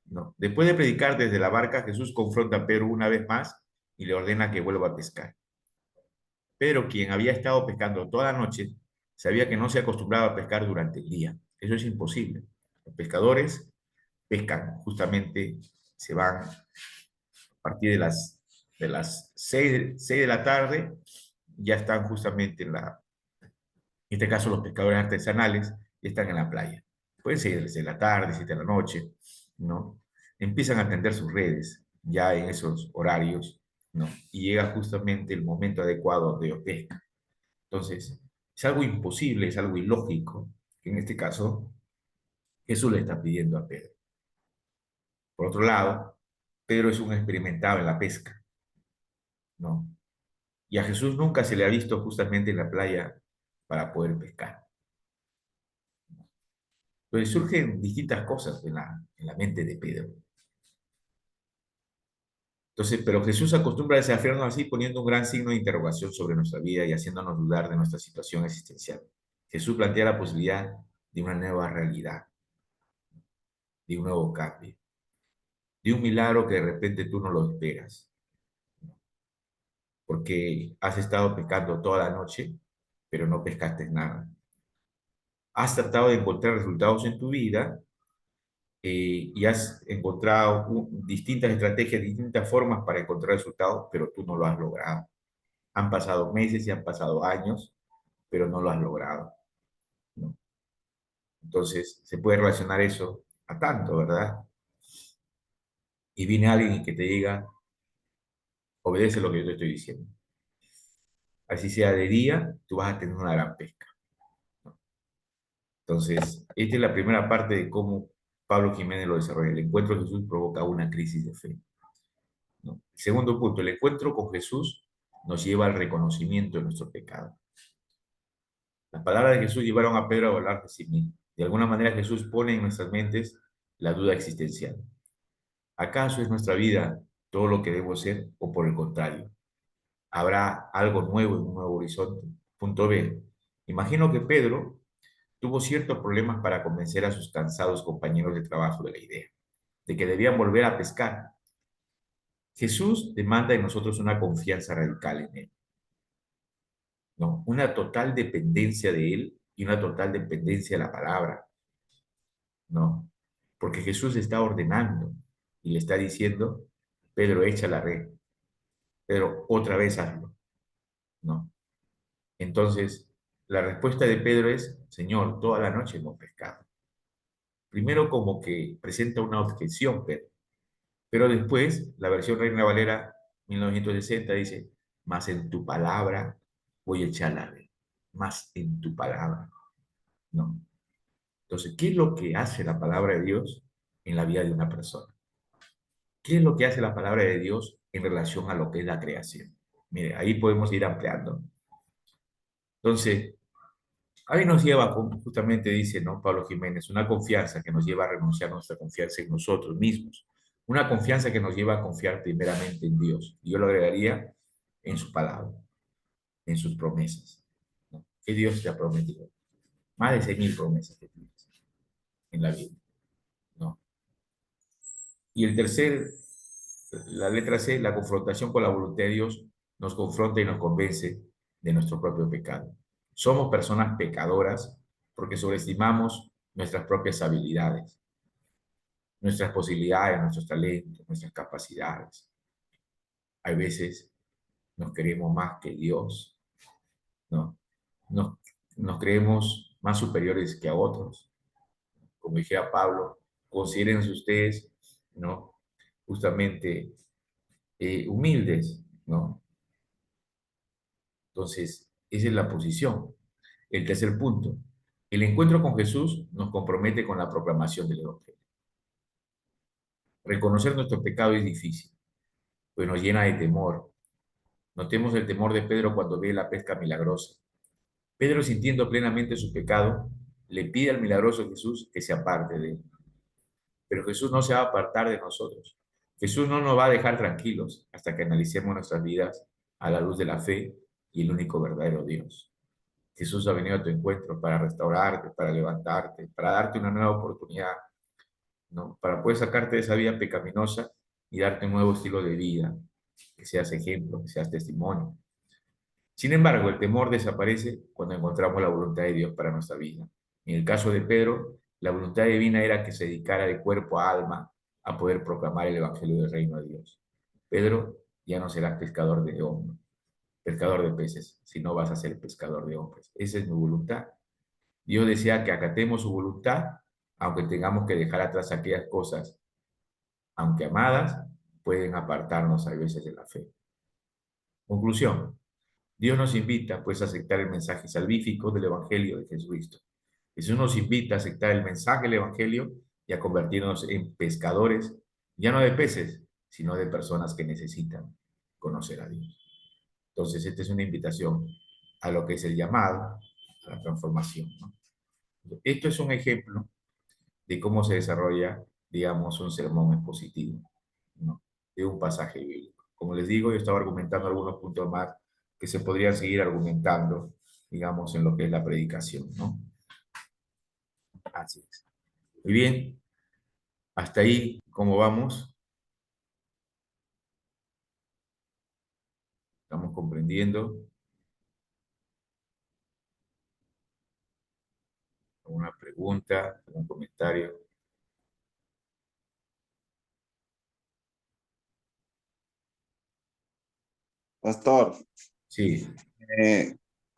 ¿no? Después de predicar desde la barca, Jesús confronta a Pedro una vez más y le ordena que vuelva a pescar. Pedro, quien había estado pescando toda la noche, sabía que no se acostumbraba a pescar durante el día. Eso es imposible. Los pescadores pescan, justamente se van a partir de las 6 de la tarde, ya están justamente en este caso los pescadores artesanales, están en la playa. Pueden ser desde la tarde, 7 de la noche, ¿no? Empiezan a tender sus redes ya en esos horarios, ¿no? Y llega justamente el momento adecuado donde ellos pescan. Entonces, es algo imposible, es algo ilógico, que en este caso Jesús le está pidiendo a Pedro. Por otro lado, Pedro es un experimentado en la pesca, ¿no? Y a Jesús nunca se le ha visto justamente en la playa para poder pescar. Entonces surgen distintas cosas en la mente de Pedro. Entonces, pero Jesús acostumbra a desafiarnos así, poniendo un gran signo de interrogación sobre nuestra vida y haciéndonos dudar de nuestra situación existencial. Jesús plantea la posibilidad de una nueva realidad, de un nuevo cambio, de un milagro que de repente tú no lo esperas, porque has estado pescando toda la noche, pero no pescaste nada. Has tratado de encontrar resultados en tu vida y has encontrado distintas estrategias, distintas formas para encontrar resultados, pero tú no lo has logrado. Han pasado meses y han pasado años, pero no lo has logrado, ¿no? Entonces, se puede relacionar eso a tanto, ¿verdad? Y viene alguien que te diga, obedece lo que yo te estoy diciendo. Así sea de día, tú vas a tener una gran pesca, ¿no? Entonces, esta es la primera parte de cómo Pablo Jiménez lo desarrolla. El encuentro de Jesús provoca una crisis de fe, ¿no? Segundo punto, el encuentro con Jesús nos lleva al reconocimiento de nuestro pecado. Las palabras de Jesús llevaron a Pedro a hablar de sí mismo. De alguna manera Jesús pone en nuestras mentes la duda existencial. ¿Acaso es nuestra vida todo lo que debo ser o por el contrario? ¿Habrá algo nuevo en un nuevo horizonte? Punto B. Imagino que Pedro tuvo ciertos problemas para convencer a sus cansados compañeros de trabajo de la idea, de que debían volver a pescar. Jesús demanda en nosotros una confianza radical en Él, ¿no? Una total dependencia de Él y una total dependencia de la palabra, ¿no? Porque Jesús está ordenando y le está diciendo, Pedro, echa la red, Pedro, otra vez hazlo, ¿no? Entonces, la respuesta de Pedro es, Señor, toda la noche hemos pescado. Primero como que presenta una objeción, pero después, la versión Reina Valera 1960 dice, más en tu palabra voy a echar la red, más en tu palabra, ¿no? Entonces, ¿qué es lo que hace la palabra de Dios en la vida de una persona? ¿Qué es lo que hace la palabra de Dios en relación a lo que es la creación? Mire, ahí podemos ir ampliando. Entonces, ahí nos lleva, como justamente dice, ¿no? Pablo Jiménez, una confianza que nos lleva a renunciar a nuestra confianza en nosotros mismos. Una confianza que nos lleva a confiar primeramente en Dios. Y yo lo agregaría en su palabra, en sus promesas, ¿no? Que Dios te ha prometido. Más de 6.000 promesas que tienes en la Biblia, ¿no? Y el tercer, la letra C, la confrontación con la voluntad de Dios, nos confronta y nos convence de nuestro propio pecado. Somos personas pecadoras porque sobreestimamos nuestras propias habilidades, nuestras posibilidades, nuestros talentos, nuestras capacidades. Hay veces nos queremos más que Dios ¿no? Nos, nos creemos más superiores que a otros. Como dijera Pablo, considérense ustedes, ¿no? Justamente humildes, ¿no? Entonces, esa es la posición. El tercer punto, el encuentro con Jesús nos compromete con la proclamación del Evangelio. Reconocer nuestro pecado es difícil, pues nos llena de temor. Notemos el temor de Pedro cuando ve la pesca milagrosa. Pedro, sintiendo plenamente su pecado, le pide al milagroso Jesús que se aparte de él. Pero Jesús no se va a apartar de nosotros. Jesús no nos va a dejar tranquilos hasta que analicemos nuestras vidas a la luz de la fe y el único verdadero Dios. Jesús ha venido a tu encuentro para restaurarte, para levantarte, para darte una nueva oportunidad, ¿no? Para poder sacarte de esa vida pecaminosa y darte un nuevo estilo de vida, que seas ejemplo, que seas testimonio. Sin embargo, el temor desaparece cuando encontramos la voluntad de Dios para nuestra vida. En el caso de Pedro, la voluntad divina era que se dedicara de cuerpo a alma a poder proclamar el evangelio del reino de Dios. Pedro ya no será pescador de hombres, pescador de peces, sino vas a ser pescador de hombres. Esa es mi voluntad. Dios desea que acatemos su voluntad, aunque tengamos que dejar atrás aquellas cosas, aunque amadas, pueden apartarnos a veces de la fe. Conclusión. Dios nos invita, pues, a aceptar el mensaje salvífico del Evangelio de Jesucristo. Jesús nos invita a aceptar el mensaje del Evangelio y a convertirnos en pescadores, ya no de peces, sino de personas que necesitan conocer a Dios. Entonces, esta es una invitación a lo que es el llamado, a la transformación, ¿no? Esto es un ejemplo de cómo se desarrolla, digamos, un sermón expositivo, ¿no? De un pasaje bíblico. Como les digo, yo estaba argumentando algunos puntos más que se podrían seguir argumentando, digamos, en lo que es la predicación, ¿no? Así es. Muy bien, hasta ahí, ¿cómo vamos? ¿Estamos comprendiendo? ¿Alguna pregunta, algún comentario? Pastor, Sí, eh,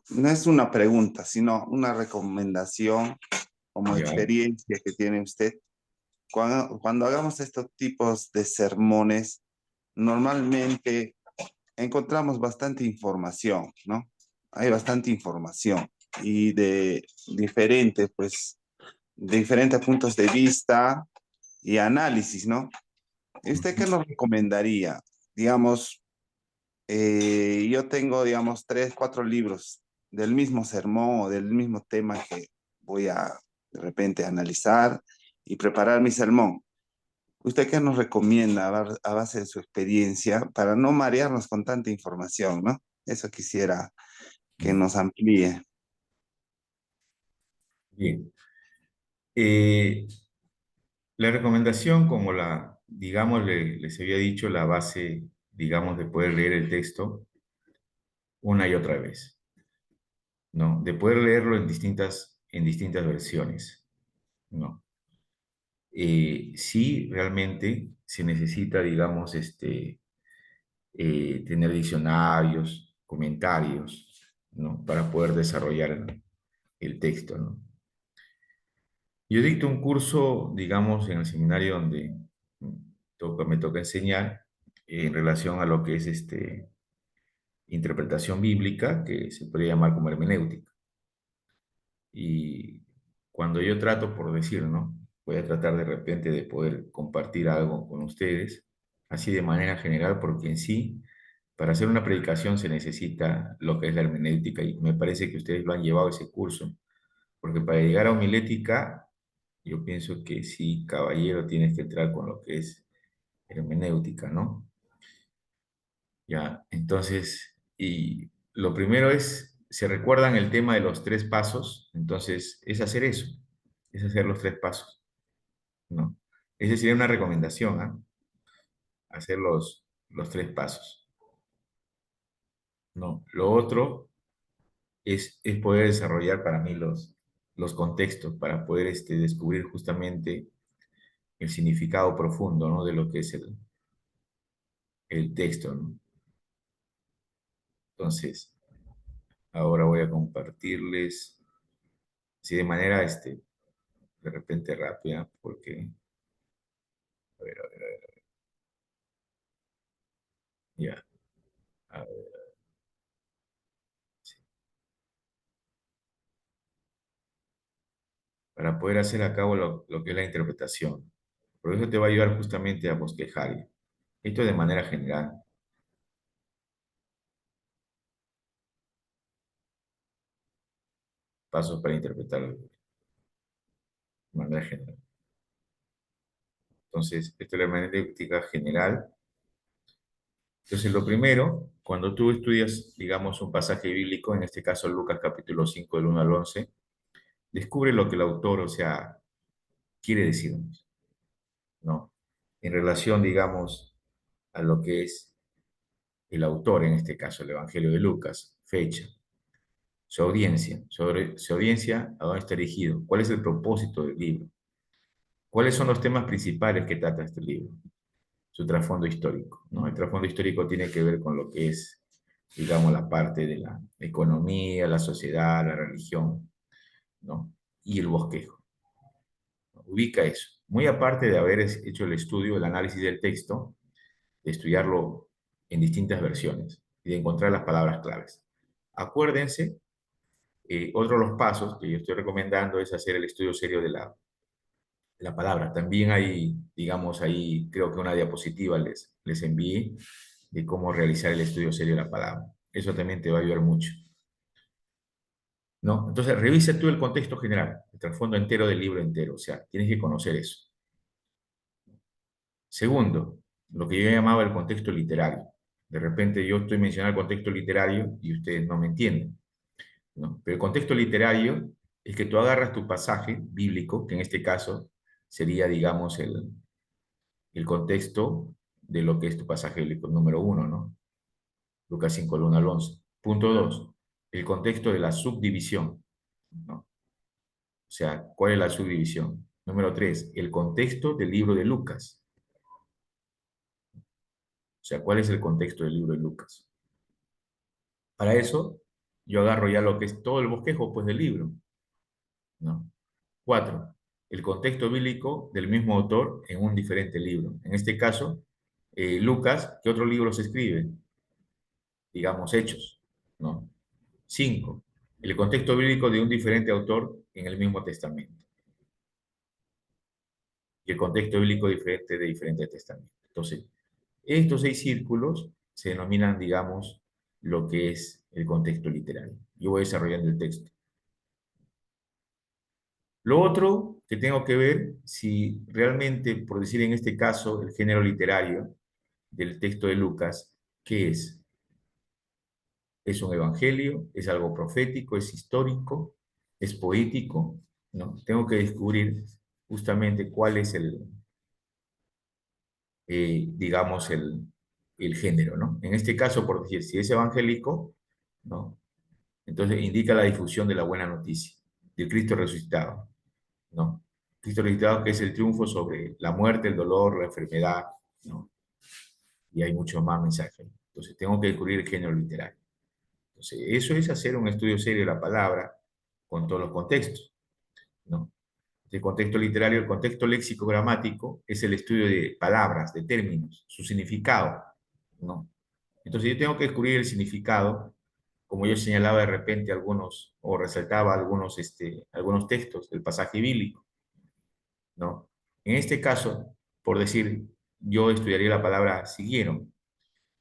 no es una pregunta, sino una recomendación como ya, experiencia que tiene usted. Cuando hagamos estos tipos de sermones, normalmente encontramos bastante información, ¿no? Hay bastante información y de diferentes, pues, de diferentes puntos de vista y análisis, ¿no? ¿Y usted qué nos recomendaría? Digamos, yo tengo, digamos, 3, 4 libros del mismo sermón o del mismo tema que voy a de repente analizar y preparar mi sermón. ¿Usted qué nos recomienda a base de su experiencia para no marearnos con tanta información, ¿no? Eso quisiera que nos amplíe. bien. La recomendación, como digamos, les había dicho, la base, digamos, de poder leer el texto una y otra vez, ¿no? De poder leerlo en distintas versiones, ¿no? Sí, realmente se necesita, digamos, tener diccionarios, comentarios, ¿no? Para poder desarrollar el texto, ¿no? Yo dicto un curso, digamos, en el seminario donde me toca enseñar en relación a lo que es interpretación bíblica, que se podría llamar como hermenéutica. Y cuando yo trato, por decir, ¿no? Voy a tratar de repente de poder compartir algo con ustedes, así de manera general, porque en sí, para hacer una predicación se necesita lo que es la hermenéutica, y me parece que ustedes lo han llevado ese curso, porque para llegar a homilética, yo pienso que sí, caballero, tienes que entrar con lo que es hermenéutica, ¿no? Ya, entonces, y lo primero es, ¿se recuerdan el tema de los 3 pasos? Entonces, es hacer eso, es hacer los 3 pasos, ¿no? Esa sería una recomendación, ¿ah? Hacer los 3 pasos, ¿no? Lo otro es poder desarrollar para mí los contextos, para poder descubrir justamente el significado profundo, ¿no? De lo que es el texto, ¿no? Entonces, Ahora voy a compartirles, así de manera, de repente rápida, porque, a ver, ya, a ver, sí. Para poder hacer a cabo lo que es la interpretación. Por eso te va a ayudar justamente a bosquejar. Esto de manera general. Pasos para interpretarlo de manera general. Entonces, esto es la hermenéutica general. Entonces, lo primero, cuando tú estudias, digamos, un pasaje bíblico, en este caso Lucas capítulo 5, del 1 al 11, descubre lo que el autor, o sea, quiere decirnos, ¿no? En relación, digamos, a lo que es el autor, en este caso el Evangelio de Lucas, fecha, su audiencia, a dónde está dirigido, cuál es el propósito del libro, cuáles son los temas principales que trata este libro, su trasfondo histórico, ¿no? El trasfondo histórico tiene que ver con lo que es, digamos, la parte de la economía, la sociedad, la religión, ¿no? Y el bosquejo. Ubica eso. Muy aparte de haber hecho el estudio, el análisis del texto, de estudiarlo en distintas versiones y de encontrar las palabras claves. Acuérdense, otro de los pasos que yo estoy recomendando es hacer el estudio serio de la palabra. También hay, digamos, ahí creo que una diapositiva les envié de cómo realizar el estudio serio de la palabra. Eso también te va a ayudar mucho, ¿no? Entonces, revisa tú el contexto general, el trasfondo entero del libro entero, o sea, tienes que conocer eso. Segundo, lo que yo llamaba el contexto literario. De repente yo estoy mencionando el contexto literario y ustedes no me entienden, ¿no? Pero el contexto literario es que tú agarras tu pasaje bíblico, que en este caso sería, digamos, el contexto de lo que es tu pasaje bíblico número 1, ¿no? Lucas 5, del 1 al 11. Punto 2, el contexto de la subdivisión, ¿no? O sea, ¿cuál es la subdivisión? Número 3, el contexto del libro de Lucas. O sea, ¿cuál es el contexto del libro de Lucas? Para eso, yo agarro ya lo que es todo el bosquejo, pues, del libro, ¿no? 4, el contexto bíblico del mismo autor en un diferente libro. En este caso, Lucas, ¿qué otro libro se escribe? Digamos, Hechos, ¿no? 5, el contexto bíblico de un diferente autor en el mismo testamento. Y el contexto bíblico diferente de diferentes testamentos. Entonces, estos 6 círculos se denominan, digamos, lo que es el contexto literario. Yo voy desarrollando el texto. Lo otro que tengo que ver, si realmente, por decir en este caso, el género literario del texto de Lucas, ¿qué es? ¿Es un evangelio? ¿Es algo profético? ¿Es histórico? ¿Es poético? ¿No? Tengo que descubrir justamente cuál es digamos, el género, ¿no? En este caso, por decir, si es evangélico, ¿no? Entonces indica la difusión de la buena noticia, del Cristo resucitado, ¿no? Cristo resucitado que es el triunfo sobre la muerte, el dolor, la enfermedad, ¿no? Y hay muchos más mensajes. Entonces tengo que descubrir el género literario. Entonces eso es hacer un estudio serio de la palabra con todos los contextos, ¿no? El contexto literario, el contexto léxico-gramático es el estudio de palabras, de términos, su significado, ¿no? Entonces yo tengo que descubrir el significado, como yo señalaba de repente algunos, o resaltaba algunos textos del pasaje bíblico, ¿no? En este caso, por decir, yo estudiaría la palabra siguieron,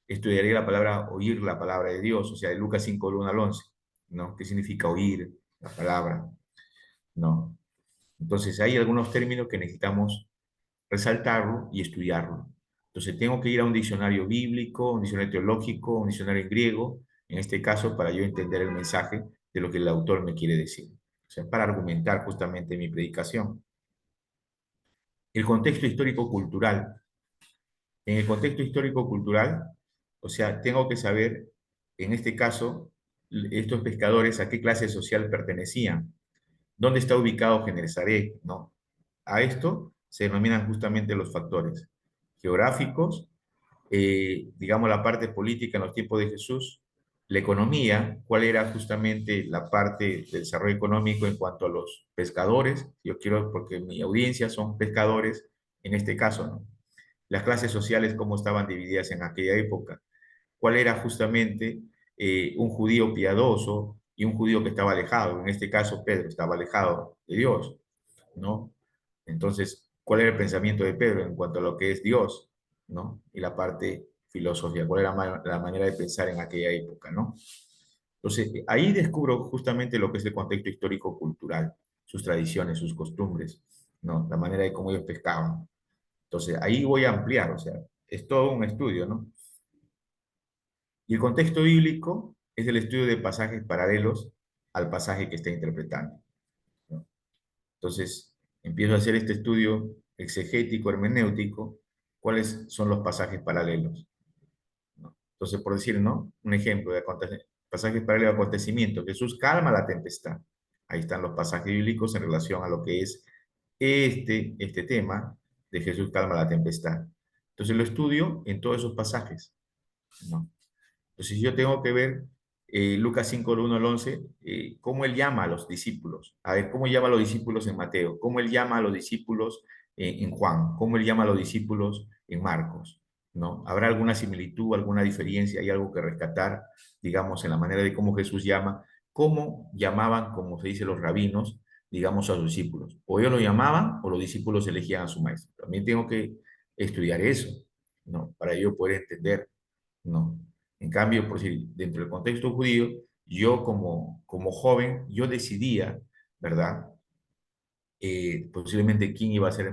estudiaría la palabra oír la palabra de Dios, o sea, de Lucas 5, del 1 al 11, ¿no? ¿Qué significa oír la palabra? ¿No? Entonces hay algunos términos que necesitamos resaltarlo y estudiarlo. Entonces tengo que ir a un diccionario bíblico, un diccionario teológico, un diccionario en griego, en este caso para yo entender el mensaje de lo que el autor me quiere decir. O sea, para argumentar justamente mi predicación. El contexto histórico-cultural. En el contexto histórico-cultural, o sea, tengo que saber, en este caso, estos pescadores a qué clase social pertenecían. ¿Dónde está ubicado Genesaret? ¿No? A esto se denominan justamente los factores geográficos, digamos la parte política en los tiempos de Jesús, la economía, cuál era justamente la parte del desarrollo económico en cuanto a los pescadores. Yo quiero, porque mi audiencia son pescadores, en este caso, ¿no? Las clases sociales, cómo estaban divididas en aquella época. Cuál era justamente un judío piadoso y un judío que estaba alejado. En este caso, Pedro estaba alejado de Dios, ¿no? Entonces, ¿cuál era el pensamiento de Pedro en cuanto a lo que es Dios, ¿no? Y la parte filosofía, cuál era la manera de pensar en aquella época, ¿no? Entonces, ahí descubro justamente lo que es el contexto histórico-cultural, sus tradiciones, sus costumbres, ¿no? La manera de cómo ellos pescaban. Entonces, ahí voy a ampliar, o sea, es todo un estudio, ¿no? Y el contexto bíblico es el estudio de pasajes paralelos al pasaje que está interpretando, ¿no? Entonces, empiezo a hacer este estudio exegético, hermenéutico, cuáles son los pasajes paralelos, ¿no? Entonces, por decir, ¿no? Un ejemplo de pasajes paralelos de acontecimiento. Jesús calma la tempestad. Ahí están los pasajes bíblicos en relación a lo que es este tema de Jesús calma la tempestad. Entonces, lo estudio en todos esos pasajes, ¿no? Entonces yo tengo que ver Lucas 5, del 1 al 11, cómo él llama a los discípulos. A ver, cómo llama a los discípulos en Mateo, cómo él llama a los discípulos en Juan, cómo él llama a los discípulos en Marcos, ¿no? ¿Habrá alguna similitud, alguna diferencia? ¿Hay algo que rescatar, digamos, en la manera de cómo Jesús llama? ¿Cómo llamaban, como se dice los rabinos, digamos, a sus discípulos? O ellos lo llamaban o los discípulos elegían a su maestro. También tengo que estudiar eso, ¿no? Para yo poder entender, ¿no? En cambio, por si dentro del contexto judío, yo como joven, yo decidía, ¿verdad? Posiblemente quién iba a ser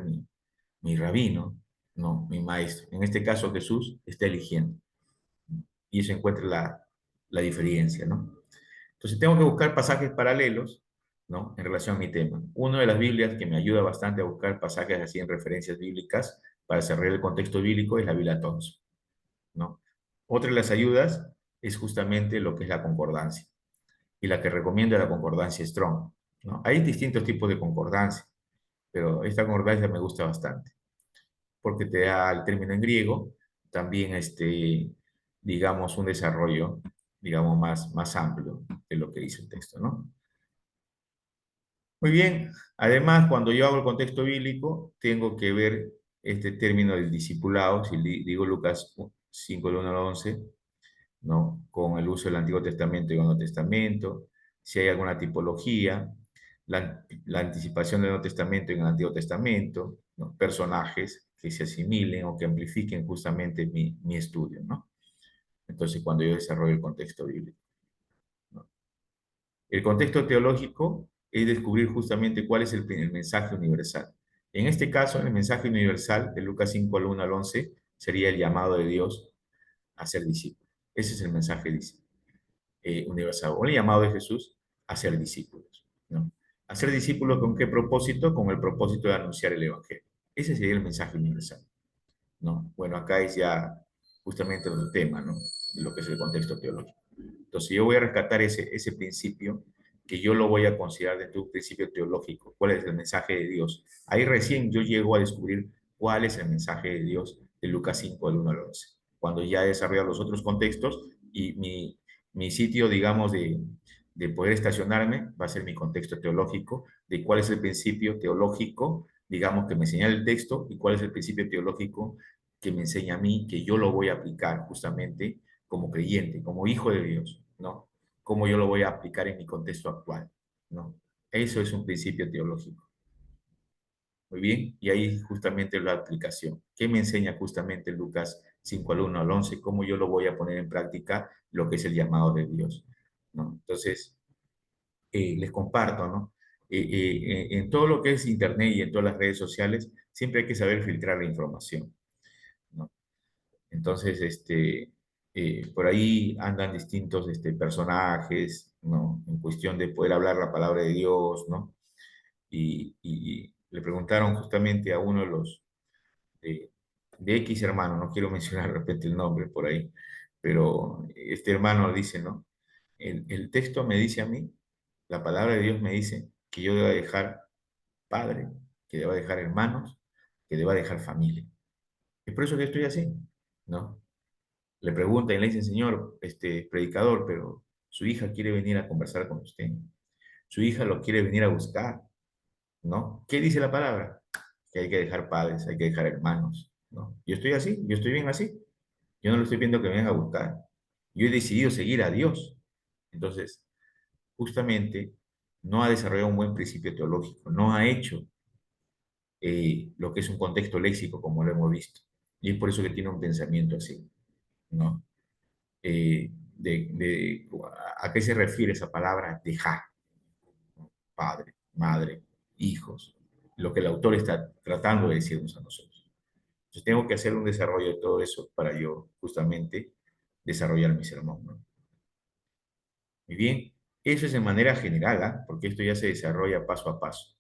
mi rabino, no, mi maestro. En este caso, Jesús está eligiendo. Y eso encuentra la diferencia, ¿no? Entonces, tengo que buscar pasajes paralelos, ¿no? En relación a mi tema. Una de las Biblias que me ayuda bastante a buscar pasajes así en referencias bíblicas para desarrollar el contexto bíblico es la Biblia Thompson, ¿no? Otra de las ayudas es justamente lo que es la concordancia. Y la que recomiendo es la concordancia Strong, ¿no? Hay distintos tipos de concordancia, pero esta concordancia me gusta bastante, porque te da el término en griego, también digamos, un desarrollo, digamos, más amplio de lo que dice el texto, ¿no? Muy bien, además, cuando yo hago el contexto bíblico, tengo que ver este término del discipulado, si digo Lucas 5, del 1 al 11, ¿no? Con el uso del Antiguo Testamento y el Nuevo Testamento, si hay alguna tipología, la anticipación del Nuevo Testamento en el Antiguo Testamento, ¿no? Personajes que se asimilen o que amplifiquen justamente mi estudio, ¿no? Entonces, cuando yo desarrollo el contexto bíblico, ¿no? El contexto teológico es descubrir justamente cuál es el mensaje universal. En este caso, el mensaje universal de Lucas 5, al 1 al 11, sería el llamado de Dios a ser discípulo. Ese es el mensaje universal, o el llamado de Jesús a ser discípulos, ¿no? A ser discípulos, ¿con qué propósito? Con el propósito de anunciar el Evangelio. Ese sería el mensaje universal, ¿no? Bueno, acá es ya justamente el tema, ¿no? De lo que es el contexto teológico. Entonces yo voy a rescatar ese principio que yo lo voy a considerar dentro de un principio teológico. ¿Cuál es el mensaje de Dios? Ahí recién yo llego a descubrir cuál es el mensaje de Dios de Lucas 5, del 1 al 11. Cuando ya he desarrollado los otros contextos y mi sitio, digamos, de poder estacionarme va a ser mi contexto teológico, de cuál es el principio teológico, digamos, que me enseña el texto y cuál es el principio teológico que me enseña a mí, que yo lo voy a aplicar justamente como creyente, como hijo de Dios, ¿no? Cómo yo lo voy a aplicar en mi contexto actual, ¿no? Eso es un principio teológico. Muy bien, y ahí justamente la aplicación. ¿Qué me enseña justamente Lucas 5, al 1 al 11? ¿Cómo yo lo voy a poner en práctica lo que es el llamado de Dios, ¿no? Entonces, les comparto, ¿no? En todo lo que es Internet y en todas las redes sociales, siempre hay que saber filtrar la información, ¿no? Entonces, por ahí andan distintos personajes, ¿no? En cuestión de poder hablar la palabra de Dios, ¿no? Y le preguntaron justamente a uno de los de X hermano, no quiero mencionar de repente el nombre por ahí, pero este hermano dice, ¿no? El texto me dice a mí, la palabra de Dios me dice que yo deba dejar padre, que deba dejar hermanos, que deba dejar familia. Es por eso que estoy así, ¿no? le preguntan y le dicen, señor, predicador, pero su hija quiere venir a conversar con usted. Su hija lo quiere venir a buscar, ¿no? ¿Qué dice la palabra? Que hay que dejar padres, hay que dejar hermanos, ¿no? Yo estoy así, yo estoy bien así. Yo no lo estoy viendo que me venga a buscar. Yo he decidido seguir a Dios. Entonces, justamente, no ha desarrollado un buen principio teológico, no ha hecho lo que es un contexto léxico, como lo hemos visto. Y es por eso que tiene un pensamiento así, ¿no? ¿A qué se refiere esa palabra dejar? Padre, madre, hijos, lo que el autor está tratando de decirnos a nosotros. Entonces tengo que hacer un desarrollo de todo eso para yo justamente desarrollar mi sermón, ¿no? Muy bien, eso es de manera general, ¿ah? Porque esto ya se desarrolla paso a paso,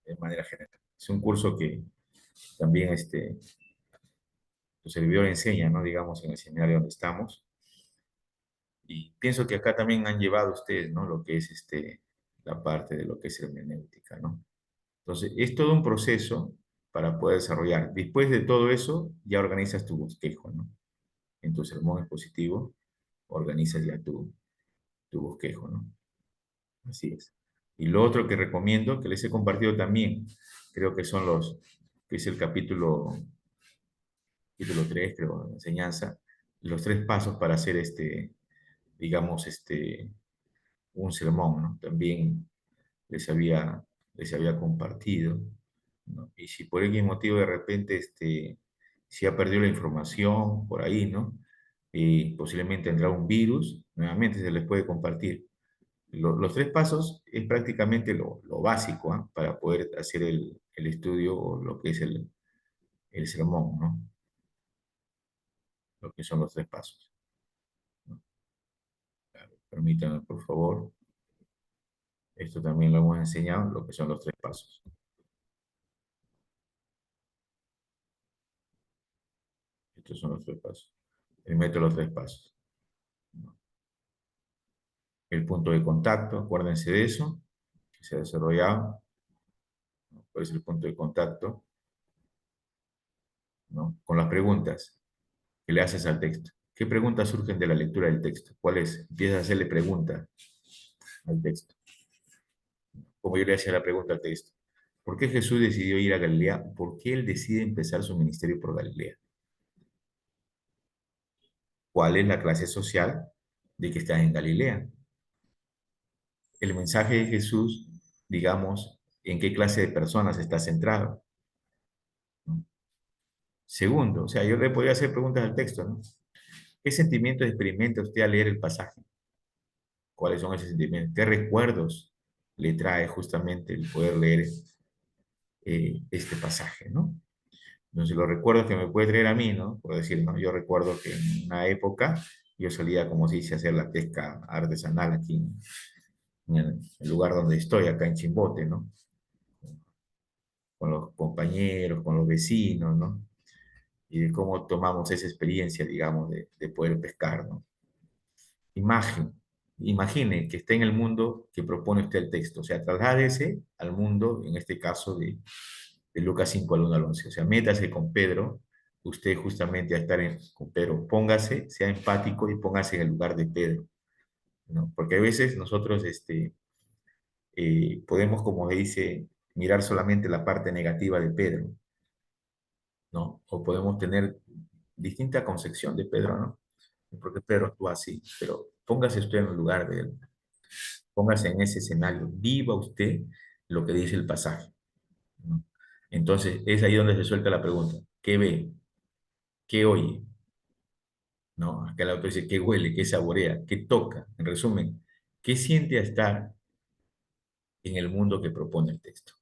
de manera general. Es un curso que también tu servidor enseña, ¿no? Digamos, en el seminario donde estamos. Y pienso que acá también han llevado ustedes, ¿no? Lo que es la parte de lo que es hermenéutica, ¿no? Entonces, es todo un proceso para poder desarrollar. Después de todo eso, ya organizas tu bosquejo, ¿no? En tu sermón expositivo, organizas ya tu bosquejo, ¿no? Así es. Y lo otro que recomiendo, que les he compartido también, creo que son que es el capítulo 3, creo, de enseñanza, los 3 pasos para hacer digamos, un sermón, ¿no? También les había compartido, ¿no? Y si por algún motivo de repente si ha perdido la información por ahí, ¿no? Y posiblemente tendrá un virus, nuevamente se les puede compartir. Los 3 pasos es prácticamente lo básico, ¿ah? Para poder hacer el estudio o lo que es el sermón, ¿no? Lo que son los 3 pasos, ¿no? Permítanme, por favor. Esto también lo hemos enseñado, lo que son los 3 pasos. Estos son los 3 pasos. El método de los 3 pasos, ¿no? El punto de contacto, acuérdense de eso, que se ha desarrollado, ¿no? ¿Cuál es el punto de contacto? ¿No? Con las preguntas que le haces al texto. ¿Qué preguntas surgen de la lectura del texto? ¿Cuál es? Empiezas a hacerle preguntas al texto. Como yo le hacía la pregunta al texto. ¿Por qué Jesús decidió ir a Galilea? ¿Por qué él decide empezar su ministerio por Galilea? ¿Cuál es la clase social de que está en Galilea? El mensaje de Jesús, digamos, ¿en qué clase de personas está centrado? ¿No? Segundo, o sea, yo le podría hacer preguntas al texto, ¿no? ¿Qué sentimientos experimenta usted al leer el pasaje? ¿Cuáles son esos sentimientos? ¿Qué recuerdos le trae justamente el poder leer este pasaje, ¿no? Entonces, los recuerdos que me puede traer a mí, ¿no? Por decir, ¿no? Yo recuerdo que en una época yo solía, como se dice, hacer la pesca artesanal aquí en el lugar donde estoy, acá en Chimbote, ¿no? Con los compañeros, con los vecinos, ¿no? Y de cómo tomamos esa experiencia, digamos, de poder pescar, ¿no? Imagine que esté en el mundo que propone usted el texto, o sea, trasládese al mundo, en este caso de Lucas 5 al 1 al 11, o sea, métase con Pedro, usted justamente a estar con Pedro, póngase, sea empático y póngase en el lugar de Pedro, ¿no? Porque a veces nosotros podemos, como se dice, mirar solamente la parte negativa de Pedro, ¿no? O podemos tener distinta concepción de Pedro, ¿no? Porque Pedro actúa así, pero póngase usted en el lugar de él, póngase en ese escenario, viva usted lo que dice el pasaje, ¿no? Entonces, es ahí donde se suelta la pregunta, ¿qué ve? ¿Qué oye? ¿No? Acá el autor dice, ¿qué huele? ¿Qué saborea? ¿Qué toca? En resumen, ¿qué siente a estar en el mundo que propone el texto?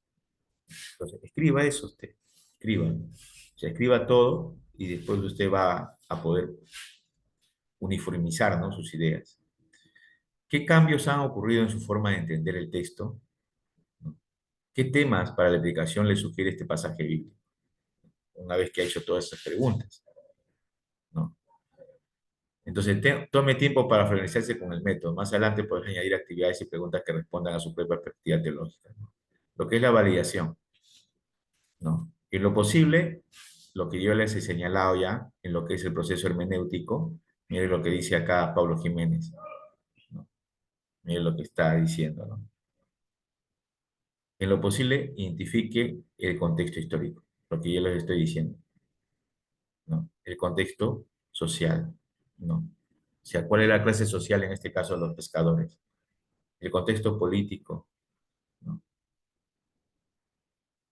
Entonces, escriba eso usted, escriba. O sea, escriba todo y después usted va a poder uniformizar, ¿no? Sus ideas. ¿Qué cambios han ocurrido en su forma de entender el texto? ¿Qué temas para la explicación le sugiere este pasaje bíblico? Una vez que ha hecho todas esas preguntas, ¿no? Entonces, tome tiempo para familiarizarse con el método. Más adelante puedes añadir actividades y preguntas que respondan a su propia perspectiva teológica, ¿no? Lo que es la validación, ¿no? En lo posible, lo que yo les he señalado ya en lo que es el proceso hermenéutico. Mire lo que dice acá Pablo Jiménez, ¿no? Mire lo que está diciendo, ¿no? En lo posible, identifique el contexto histórico, lo que yo les estoy diciendo, ¿no? El contexto social, ¿no? O sea, ¿cuál es la clase social en este caso de los pescadores? El contexto político, ¿no?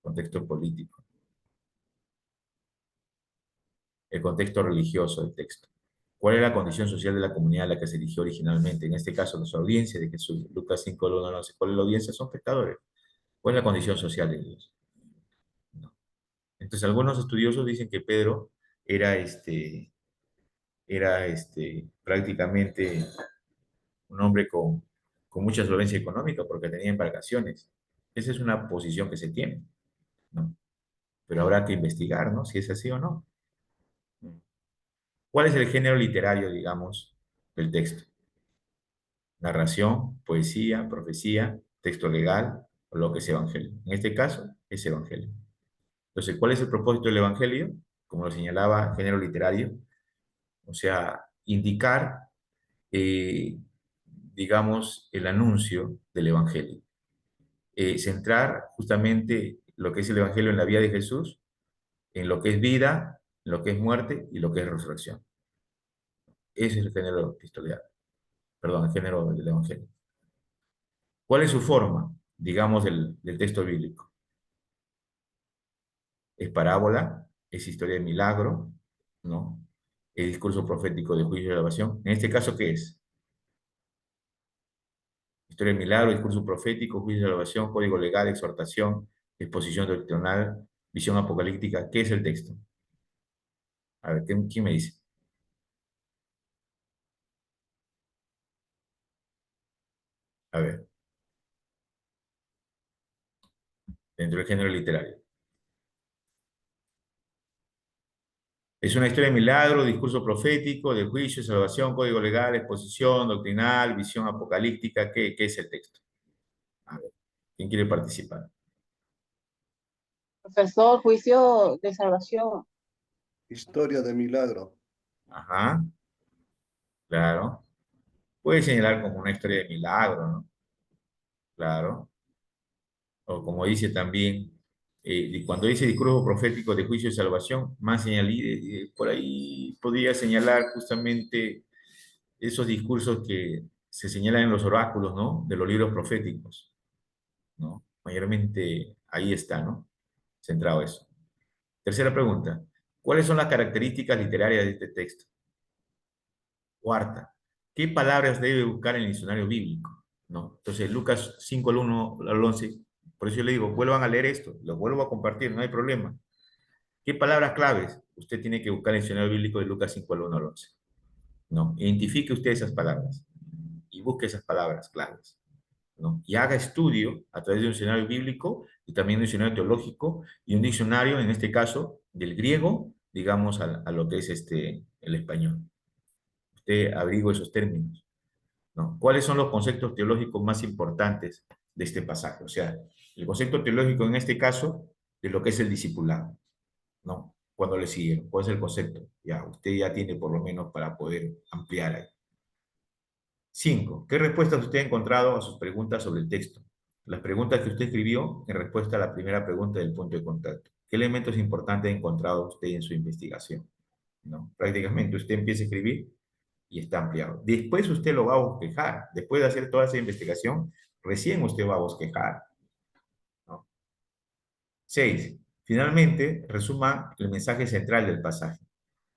Contexto político. El contexto religioso del texto. ¿Cuál es la condición social de la comunidad a la que se eligió originalmente? En este caso, la audiencia de Jesús. Lucas 5, 1, no sé cuál es la audiencia, son pescadores. ¿Cuál es la condición social de ellos? No. Entonces, algunos estudiosos dicen que Pedro era, prácticamente un hombre con mucha solvencia económica porque tenía embarcaciones. Esa es una posición que se tiene, ¿no? Pero habrá que investigar, ¿no? Si es así o no. ¿Cuál es el género literario, digamos, del texto? Narración, poesía, profecía, texto legal o lo que es evangelio. En este caso, es evangelio. Entonces, ¿cuál es el propósito del evangelio? Como lo señalaba, género literario, o sea, indicar, digamos, el anuncio del evangelio. Centrar justamente lo que es el evangelio en la vida de Jesús, en lo que es vida, en lo que es muerte y lo que es resurrección. Ese es el género epistolario, perdón, el género del evangelio. ¿Cuál es su forma, digamos, del texto bíblico? ¿Es parábola? ¿Es historia de milagro? ¿No? ¿Es discurso profético de juicio y salvación? En este caso, ¿qué es? Historia de milagro, discurso profético, juicio y salvación, código legal, exhortación, exposición doctrinal, visión apocalíptica. ¿Qué es el texto? A ver, ¿quién me dice? A ver, dentro del género literario. Es una historia de milagro, discurso profético, de juicio, salvación, código legal, exposición doctrinal, visión apocalíptica. ¿Qué es el texto? A ver, ¿quién quiere participar? Profesor, juicio de salvación. Historia de milagro. Ajá, claro. Puede señalar como una historia de milagro, ¿no? Claro. O como dice también, cuando dice discurso profético de juicio y salvación, más por ahí podría señalar justamente esos discursos que se señalan en los oráculos, ¿no? De los libros proféticos, ¿no? Mayormente ahí está, ¿no? Centrado eso. Tercera pregunta. ¿Cuáles son las características literarias de este texto? Cuarta. ¿Qué palabras debe buscar en el diccionario bíblico? ¿No? Entonces, Lucas 5, al 1 al 11, por eso yo le digo, vuelvan a leer esto, lo vuelvo a compartir, no hay problema. ¿Qué palabras claves usted tiene que buscar en el diccionario bíblico de Lucas 5, al 1 al 11? ¿No? Identifique usted esas palabras y busque esas palabras claves, ¿no? Y haga estudio a través de un diccionario bíblico y también un diccionario teológico y un diccionario, en este caso, del griego, digamos, a lo que es el español. Usted averigüe esos términos, ¿no? ¿Cuáles son los conceptos teológicos más importantes de este pasaje? O sea, el concepto teológico en este caso de lo que es el discipulado, ¿no? Cuando le siguen, ¿cuál es el concepto? Ya, usted ya tiene por lo menos para poder ampliar ahí. 5. ¿Qué respuestas usted ha encontrado a sus preguntas sobre el texto? Las preguntas que usted escribió en respuesta a la primera pregunta del punto de contacto. ¿Qué elementos importantes ha encontrado usted en su investigación? ¿No? Prácticamente usted empieza a escribir y está ampliado. Después usted lo va a bosquejar. Después de hacer toda esa investigación, recién usted va a bosquejar, ¿no? 6. Finalmente, resuma el mensaje central del pasaje.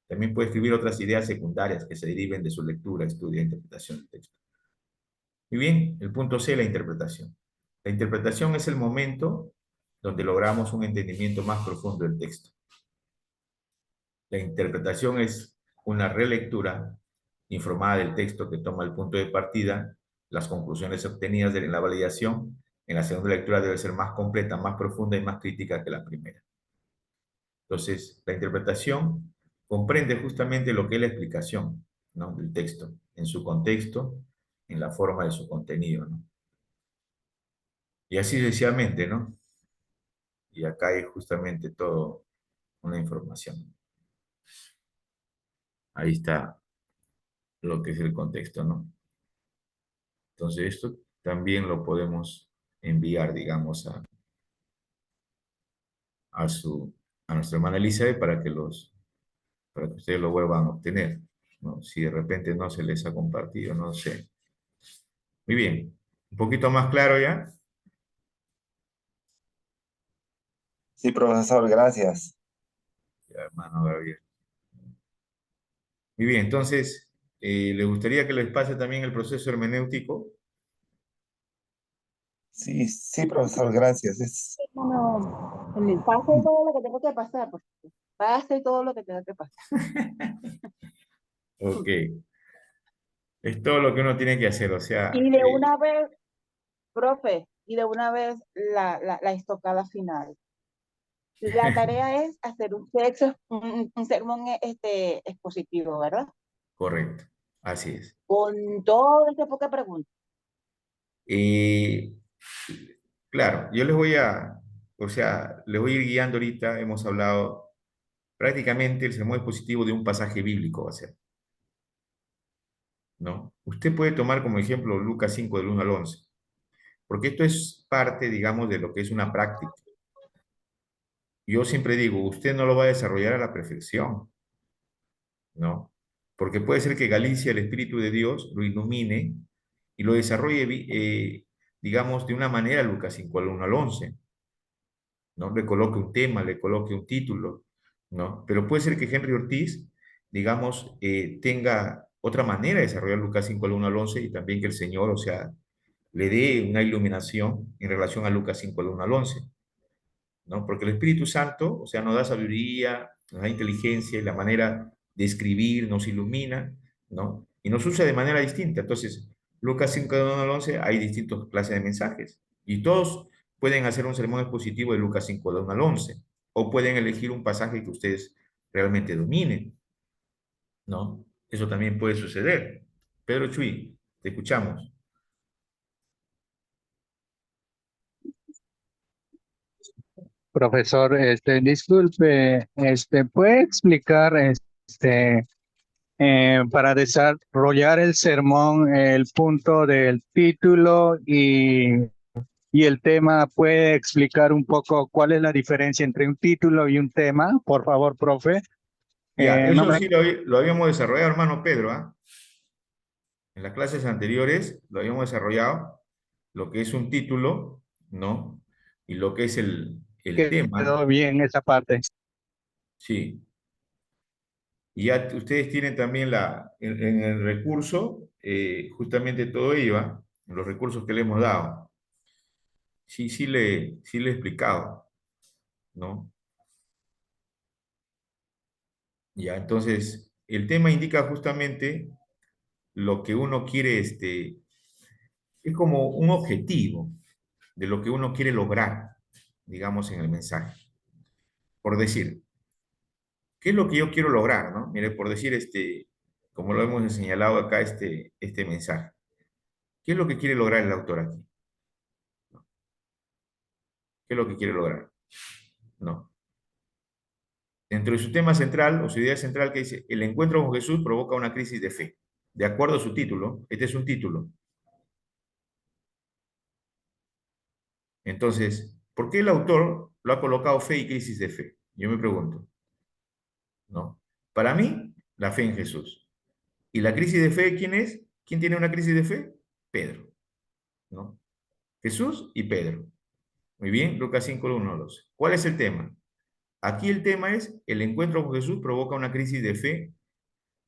También puede escribir otras ideas secundarias que se deriven de su lectura, estudio e interpretación del texto. Muy bien, el punto C, la interpretación. La interpretación es el momento donde logramos un entendimiento más profundo del texto. La interpretación es una relectura informada del texto que toma el punto de partida, las conclusiones obtenidas de la validación. En la segunda lectura debe ser más completa, más profunda y más crítica que la primera. Entonces, la interpretación comprende justamente lo que es la explicación, ¿no?, del texto, en su contexto, en la forma de su contenido, ¿no? Y así sucesivamente, ¿no? Y acá hay justamente todo una información. Ahí está lo que es el contexto, ¿no? Entonces esto también lo podemos enviar, digamos, a nuestra hermana Elizabeth para que ustedes lo vuelvan a obtener, ¿no? Si de repente no se les ha compartido, no sé. Muy bien. Un poquito más claro ya. Sí, profesor, gracias. Ya, hermano Gabriel. Muy bien, entonces, ¿les gustaría que les pase también el proceso hermenéutico? Sí, sí, profesor, gracias. No, pase todo lo que tengo que pasar, pues, pase todo lo que tengo que pasar. Ok. Es todo lo que uno tiene que hacer, o sea, Y de una vez, profe, y de una vez la estocada final. La tarea es hacer un sermón expositivo, ¿verdad? correcto, así es. Con todo ese poca preguntas. Eh, claro, yo les voy a, o sea, les voy a ir guiando ahorita, hemos hablado prácticamente el sermón expositivo de un pasaje bíblico va a ser, ¿no? Usted puede tomar como ejemplo Lucas 5 del 1 al 11, porque esto es parte, digamos, de lo que es una práctica. Yo siempre digo, usted no lo va a desarrollar a la perfección, ¿no? Porque puede ser que Galicia, el Espíritu de Dios, lo ilumine y lo desarrolle, digamos, de una manera Lucas 5 al 1 al 11, ¿no? Le coloque un tema, le coloque un título, ¿no? Pero puede ser que Henry Ortiz, digamos, tenga otra manera de desarrollar Lucas 5 al 1 al 11 y también que el Señor, o sea, le dé una iluminación en relación a Lucas 5 al 1 al 11, ¿no? Porque el Espíritu Santo, o sea, nos da sabiduría, nos da inteligencia y la manera de escribir nos ilumina, ¿no? Y nos usa de manera distinta. Entonces, Lucas 5, del 1 al 11, hay distintas clases de mensajes y todos pueden hacer un sermón expositivo de Lucas 5, del 1 al 11 o pueden elegir un pasaje que ustedes realmente dominen, ¿no? Eso también puede suceder. Pedro Chuy, te escuchamos. Profesor, disculpe, ¿puede explicar, para desarrollar el sermón, el punto del título y el tema? ¿Puede explicar un poco cuál es la diferencia entre un título y un tema? Por favor, profe. Ya, No eso me... sí lo habíamos desarrollado, hermano Pedro, ¿ah? En las clases anteriores lo habíamos desarrollado, lo que es un título, ¿no? Y lo que es el tema, Quedó bien esa parte. sí. Y ya ustedes tienen también en el recurso, justamente todo iba, en los recursos que le hemos dado. Sí, sí le he explicado, ¿no? Ya, entonces, el tema indica justamente lo que uno quiere, es como un objetivo de lo que uno quiere lograr, digamos, en el mensaje. Por decir, ¿qué es lo que yo quiero lograr, no? Mire, por decir, como lo hemos señalado acá, este mensaje. ¿Qué es lo que quiere lograr el autor aquí? ¿Qué es lo que quiere lograr? No. Dentro de su tema central, o su idea central, que dice, el encuentro con Jesús provoca una crisis de fe. De acuerdo a su título, este es un título. Entonces, ¿por qué el autor lo ha colocado fe y crisis de fe? Yo me pregunto, ¿no? Para mí, la fe en Jesús. ¿Y la crisis de fe quién es? ¿Quién tiene una crisis de fe? Pedro, ¿no? Jesús y Pedro. Muy bien, Lucas 5, 1 al 12. ¿Cuál es el tema? Aquí el tema es, el encuentro con Jesús provoca una crisis de fe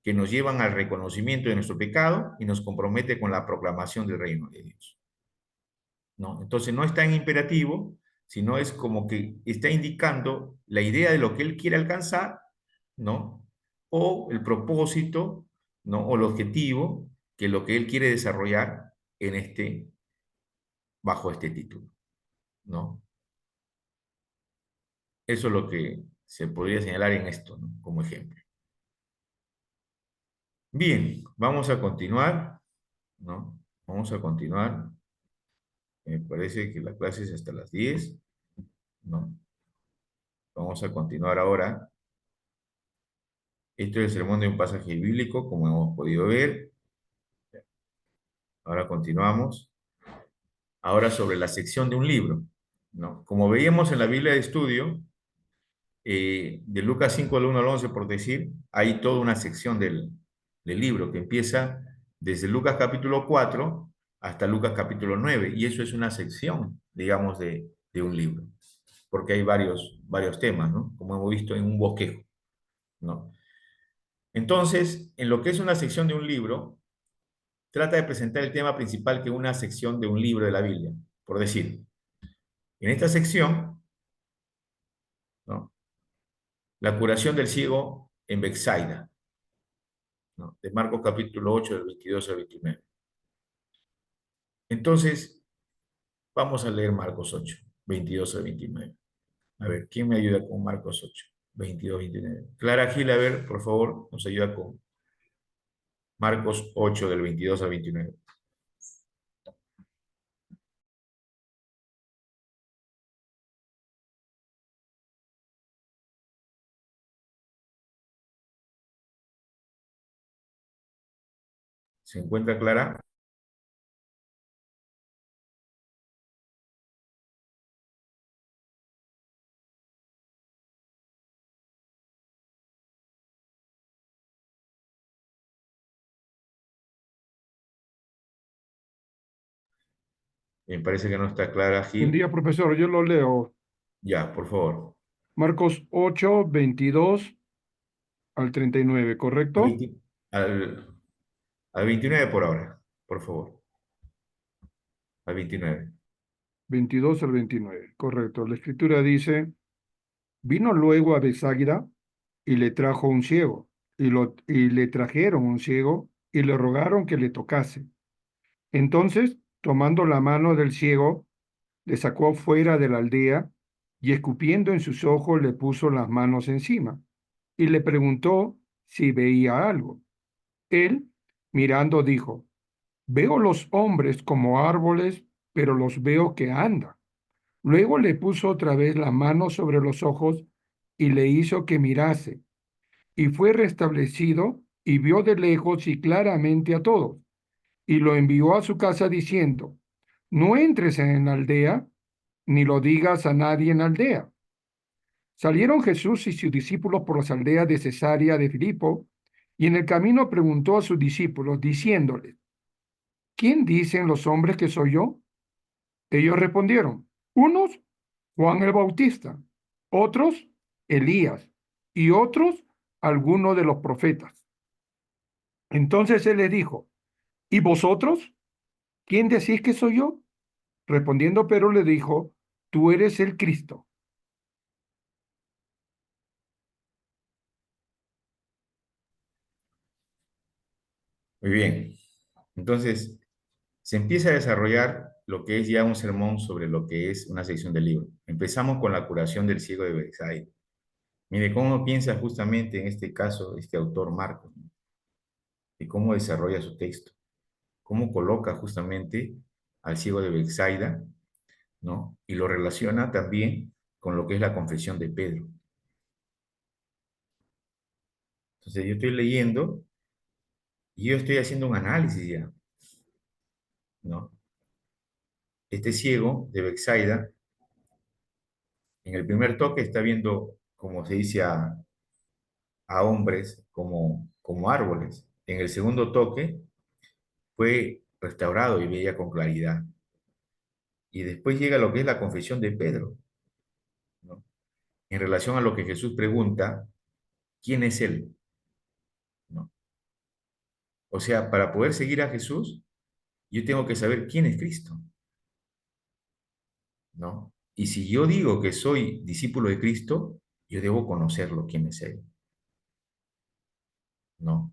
que nos llevan al reconocimiento de nuestro pecado y nos compromete con la proclamación del reino de Dios, ¿no? Entonces no está en imperativo, sino es como que está indicando la idea de lo que él quiere alcanzar, ¿no? O el propósito, ¿no? O el objetivo que lo que él quiere desarrollar bajo este título, ¿no? Eso es lo que se podría señalar en esto, ¿no? Como ejemplo. Bien, vamos a continuar, ¿no? Vamos a continuar. Me parece que la clase es hasta las 10, ¿no? Vamos a continuar ahora. Esto es el sermón de un pasaje bíblico, como hemos podido ver. Ahora continuamos. Ahora sobre la sección de un libro, ¿no? Como veíamos en la Biblia de estudio, de Lucas 5 al 1 al 11, por decir, hay toda una sección del libro que empieza desde Lucas capítulo 4 hasta Lucas capítulo 9, y eso es una sección, digamos, de un libro, porque hay varios temas, ¿no? Como hemos visto en un bosquejo, ¿no? Entonces, en lo que es una sección de un libro, trata de presentar el tema principal que una sección de un libro de la Biblia, por decir. En esta sección, ¿no?, la curación del ciego en Betsaida, ¿no?, de Marcos capítulo 8, del 22 al 29. Entonces, vamos a leer Marcos 8, 22 al 29. A ver, ¿quién me ayuda con Marcos 8, 22 al 29? Clara Gil, a ver, por favor, nos ayuda con Marcos 8, del 22 al 29. ¿Se encuentra Clara? Me parece que no está Clara Buen Gil. día, profesor. Yo lo leo. Ya, por favor. Marcos 8, 22 al 39, Al, ¿correcto? 20 al, al 29 por ahora, por favor. Al 29. 22 al 29, correcto. La escritura dice, vino luego a Bethsaida y le trajo un ciego, y le trajeron un ciego y le rogaron que le tocase. Entonces, tomando la mano del ciego, le sacó fuera de la aldea y escupiendo en sus ojos le puso las manos encima y le preguntó si veía algo. Él, mirando, dijo, veo los hombres como árboles, pero los veo que andan. Luego le puso otra vez la mano sobre los ojos y le hizo que mirase. Y fue restablecido y vio de lejos y claramente a todos. Y lo envió a su casa diciendo, no entres en la aldea, ni lo digas a nadie en la aldea. Salieron Jesús y sus discípulos por las aldeas de Cesarea de Filipo, y en el camino preguntó a sus discípulos, diciéndoles, ¿quién dicen los hombres que soy yo? Ellos respondieron, unos, Juan el Bautista, otros, Elías, y otros, algunos de los profetas. Entonces él les dijo, ¿y vosotros? ¿Quién decís que soy yo? Respondiendo Pedro le dijo, tú eres el Cristo. Muy bien. Entonces, se empieza a desarrollar lo que es ya un sermón sobre lo que es una sección del libro. Empezamos con la curación del ciego de Betsaida. Mire cómo piensa justamente en este caso este autor Marcos, ¿no?, y cómo desarrolla su texto, cómo coloca justamente al ciego de Betsaida, ¿no?, y lo relaciona también con lo que es la confesión de Pedro. Entonces yo estoy leyendo y yo estoy haciendo un análisis ya, ¿no? Este ciego de Betsaida, en el primer toque está viendo, como se dice, a hombres como árboles. En el segundo toque fue restaurado y veía con claridad. Y después llega lo que es la confesión de Pedro, ¿no?, en relación a lo que Jesús pregunta, ¿quién es él?, ¿no? O sea, para poder seguir a Jesús, yo tengo que saber quién es Cristo, ¿no? Y si yo digo que soy discípulo de Cristo, yo debo conocerlo, quién es él, ¿no?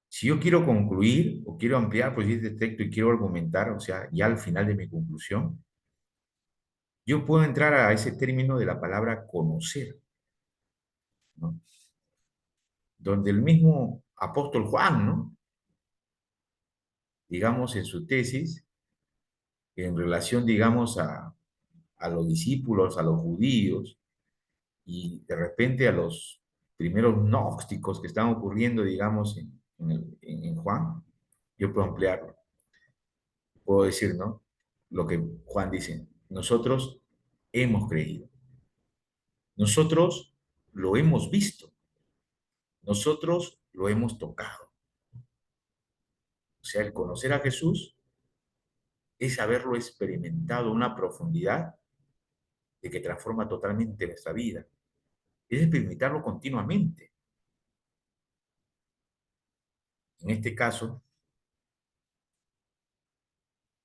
Si yo quiero concluir o quiero ampliar pues este texto y quiero argumentar, o sea, ya al final de mi conclusión, yo puedo entrar a ese término de la palabra conocer, ¿no?, donde el mismo apóstol Juan, ¿no?, digamos en su tesis, en relación, digamos, a los discípulos, a los judíos, y de repente a los primeros gnósticos que están ocurriendo, digamos, en Juan, yo puedo ampliarlo. Puedo decir, ¿no? Lo que Juan dice, nosotros hemos creído, nosotros lo hemos visto, nosotros lo hemos tocado. O sea, el conocer a Jesús es haberlo experimentado a una profundidad de que transforma totalmente nuestra vida. Es experimentarlo continuamente. En este caso,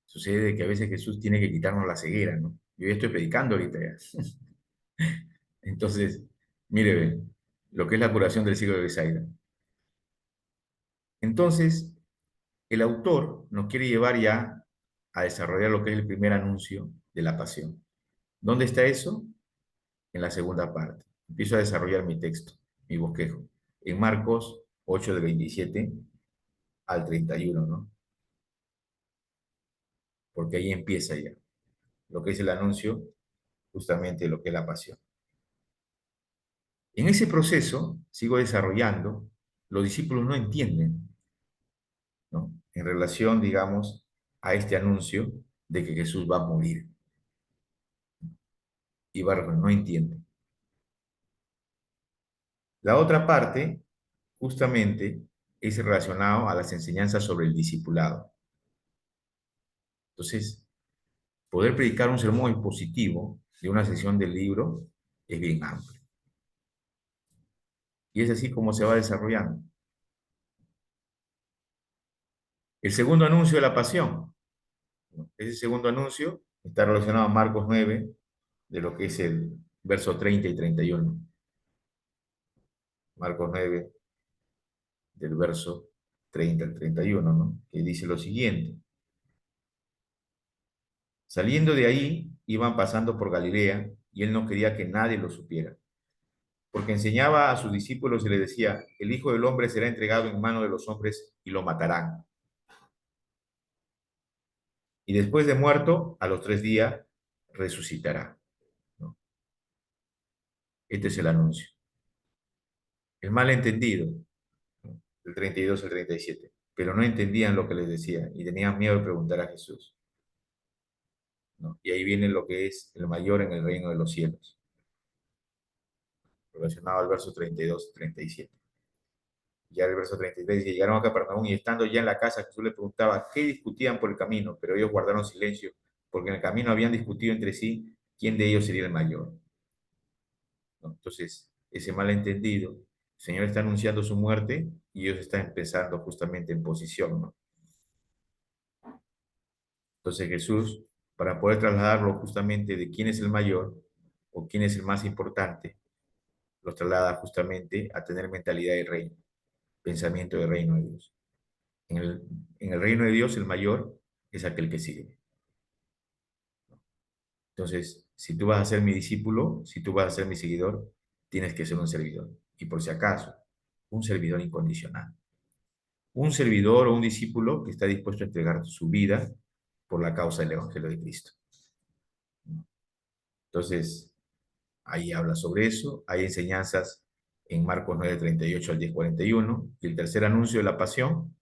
sucede que a veces Jesús tiene que quitarnos la ceguera, ¿no? Yo ya estoy predicando ahorita ya. Entonces, mire, ve, lo que es la curación del ciego de Bethsaida. Entonces, el autor nos quiere llevar ya a desarrollar lo que es el primer anuncio de la pasión. ¿Dónde está eso? En la segunda parte. Empiezo a desarrollar mi texto, mi bosquejo, en Marcos 8 del 27 al 31, ¿no? Porque ahí empieza ya lo que es el anuncio, justamente lo que es la pasión. En ese proceso, sigo desarrollando, los discípulos no entienden, ¿no? En relación, digamos, a este anuncio de que Jesús va a morir. Y Bárbara no entiende. La otra parte, justamente, es relacionado a las enseñanzas sobre el discipulado. Entonces, poder predicar un sermón expositivo de una sesión del libro es bien amplio. Y es así como se va desarrollando. El segundo anuncio de la pasión. Ese segundo anuncio está relacionado a Marcos 9, de lo que es el verso 30 y 31. Marcos 9, del verso 30 al 31, ¿no? Que dice lo siguiente. Saliendo de ahí, iban pasando por Galilea, y él no quería que nadie lo supiera, porque enseñaba a sus discípulos y les decía, el Hijo del Hombre será entregado en manos de los hombres y lo matarán. Y después de muerto, a los 3 días, resucitará, ¿no? Este es el anuncio. El malentendido, ¿no? Del 32 al 37. Pero no entendían lo que les decía y tenían miedo de preguntar a Jesús, ¿no? Y ahí viene lo que es el mayor en el reino de los cielos, relacionado al verso 32 y 37. Ya el verso 33 dice, llegaron a Capernaum y estando ya en la casa, Jesús les preguntaba qué discutían por el camino, pero ellos guardaron silencio, porque en el camino habían discutido entre sí quién de ellos sería el mayor, ¿no? Entonces, ese malentendido, el Señor está anunciando su muerte y ellos están empezando justamente en posición, ¿no? Entonces Jesús, para poder trasladarlo justamente de quién es el mayor o quién es el más importante, los traslada justamente a tener mentalidad de reino, pensamiento de reino de Dios. En el reino de Dios el mayor es aquel que sigue. Entonces, si tú vas a ser mi discípulo, si tú vas a ser mi seguidor, tienes que ser un servidor. Y por si acaso, un servidor incondicional. Un servidor o un discípulo que está dispuesto a entregar su vida por la causa del Evangelio de Cristo. Entonces, ahí habla sobre eso. Hay enseñanzas en Marcos 9, 38 al 10, 41. Y el tercer anuncio de la pasión,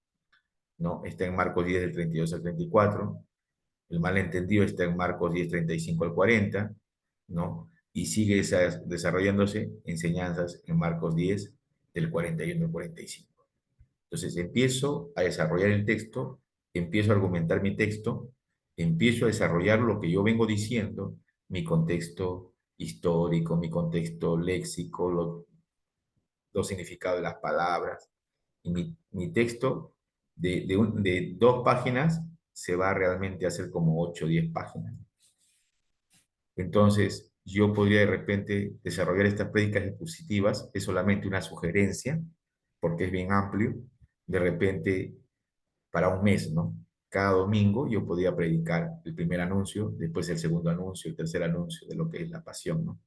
¿no? Está en Marcos 10, del 32 al 34. El malentendido está en Marcos 10, 35 al 40, ¿no? Y sigue desarrollándose enseñanzas en Marcos 10, del 41 al 45. Entonces empiezo a desarrollar el texto, empiezo a argumentar mi texto, empiezo a desarrollar lo que yo vengo diciendo, mi contexto histórico, mi contexto léxico, los significados de las palabras. Y mi texto de 2 páginas se va realmente a hacer como 8 o 10 páginas. Entonces, yo podría de repente desarrollar estas prédicas expositivas, es solamente una sugerencia, porque es bien amplio, de repente para un mes, ¿no? Cada domingo yo podía predicar el primer anuncio, después el segundo anuncio, el tercer anuncio de lo que es la pasión, ¿no?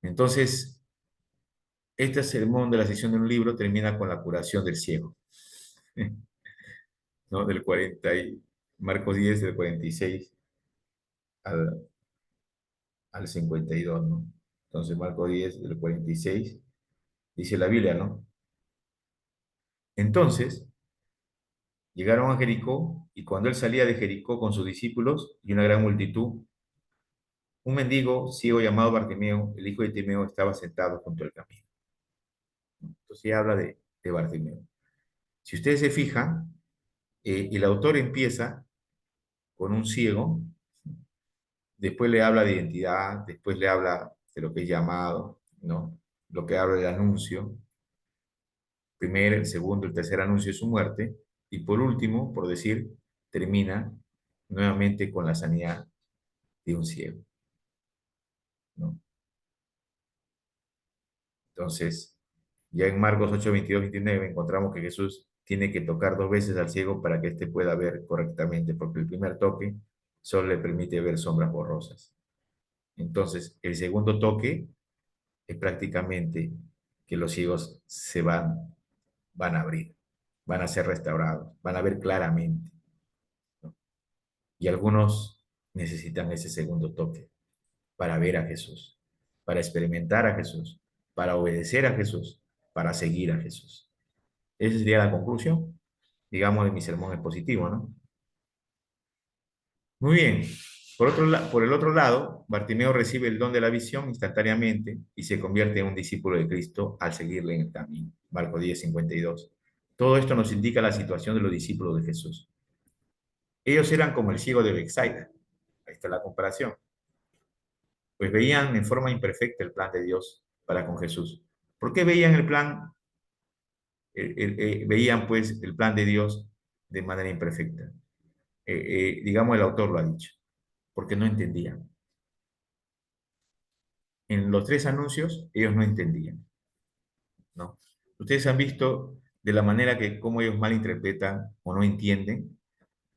Entonces, este sermón de la sesión de un libro termina con la curación del ciego, ¿no? Del 40 y, Marcos 10, del 46 al al 52, ¿no? Entonces Marcos 10, del 46, dice la Biblia, ¿no? Entonces, llegaron a Jericó, y cuando él salía de Jericó con sus discípulos y una gran multitud, un mendigo ciego llamado Bartimeo, el hijo de Timeo, estaba sentado junto al camino. Entonces ya habla de Bartimeo. Si ustedes se fijan, el autor empieza con un ciego, después le habla de identidad, después le habla de lo que es llamado, ¿no? Lo que habla del anuncio. Primer, el segundo, el tercer anuncio es su muerte. Y por último, por decir, termina nuevamente con la sanidad de un ciego, ¿no? Entonces, ya en Marcos 8, 22, 29 encontramos que Jesús tiene que tocar 2 veces al ciego para que éste pueda ver correctamente, porque el primer toque solo le permite ver sombras borrosas. Entonces, el segundo toque es prácticamente que los ciegos van a abrir, van a ser restaurados, van a ver claramente, ¿no? Y algunos necesitan ese segundo toque para ver a Jesús, para experimentar a Jesús, para obedecer a Jesús, para seguir a Jesús. Esa sería la conclusión, digamos, de mi sermón expositivo, ¿no? Muy bien. Por el otro lado, Bartimeo recibe el don de la visión instantáneamente y se convierte en un discípulo de Cristo al seguirle en el camino. Marcos 10, 52. Todo esto nos indica la situación de los discípulos de Jesús. Ellos eran como el ciego de Betsaida. Ahí está la comparación. Pues veían en forma imperfecta el plan de Dios para con Jesús. ¿Por qué veían el plan? Veían pues el plan de Dios de manera imperfecta. Digamos, el autor lo ha dicho, porque no entendían. En los 3 anuncios, ellos no entendían, ¿no? Ustedes han visto de la manera que cómo ellos malinterpretan o no entienden,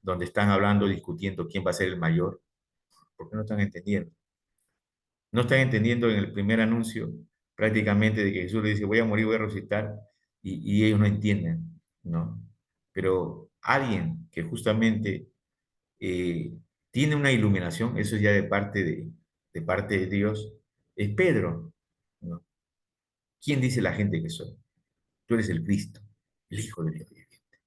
donde están hablando, discutiendo quién va a ser el mayor, porque no están entendiendo. No están entendiendo en el primer anuncio prácticamente de que Jesús le dice, voy a morir, voy a resucitar, y ellos no entienden, ¿no? Pero alguien que justamente tiene una iluminación, eso ya de parte de Dios, es Pedro, ¿no? ¿Quién dice la gente que soy? Tú eres el Cristo, el Hijo de Dios viviente,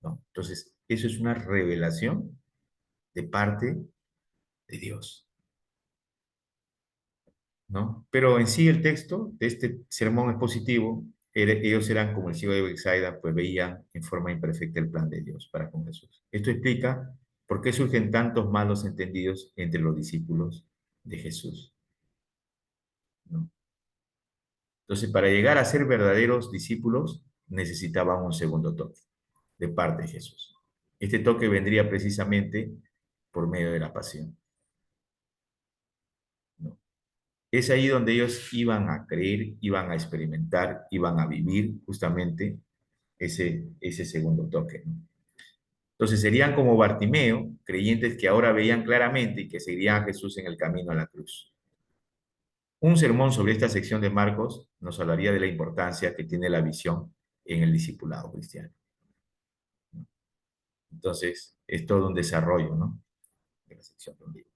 ¿no? Entonces, eso es una revelación de parte de Dios, ¿no? Pero en sí el texto de este sermón expositivo, ellos eran como el ciego de Betsaida, pues veían en forma imperfecta el plan de Dios para con Jesús. Esto explica por qué surgen tantos malos entendidos entre los discípulos de Jesús, ¿no? Entonces, para llegar a ser verdaderos discípulos, necesitaban un segundo toque de parte de Jesús. Este toque vendría precisamente por medio de la pasión, ¿no? Es ahí donde ellos iban a creer, iban a experimentar, iban a vivir justamente ese segundo toque, ¿no? Entonces serían como Bartimeo, creyentes que ahora veían claramente y que seguirían a Jesús en el camino a la cruz. Un sermón sobre esta sección de Marcos nos hablaría de la importancia que tiene la visión en el discipulado cristiano. Entonces, es todo un desarrollo, ¿no? De la sección de un libro.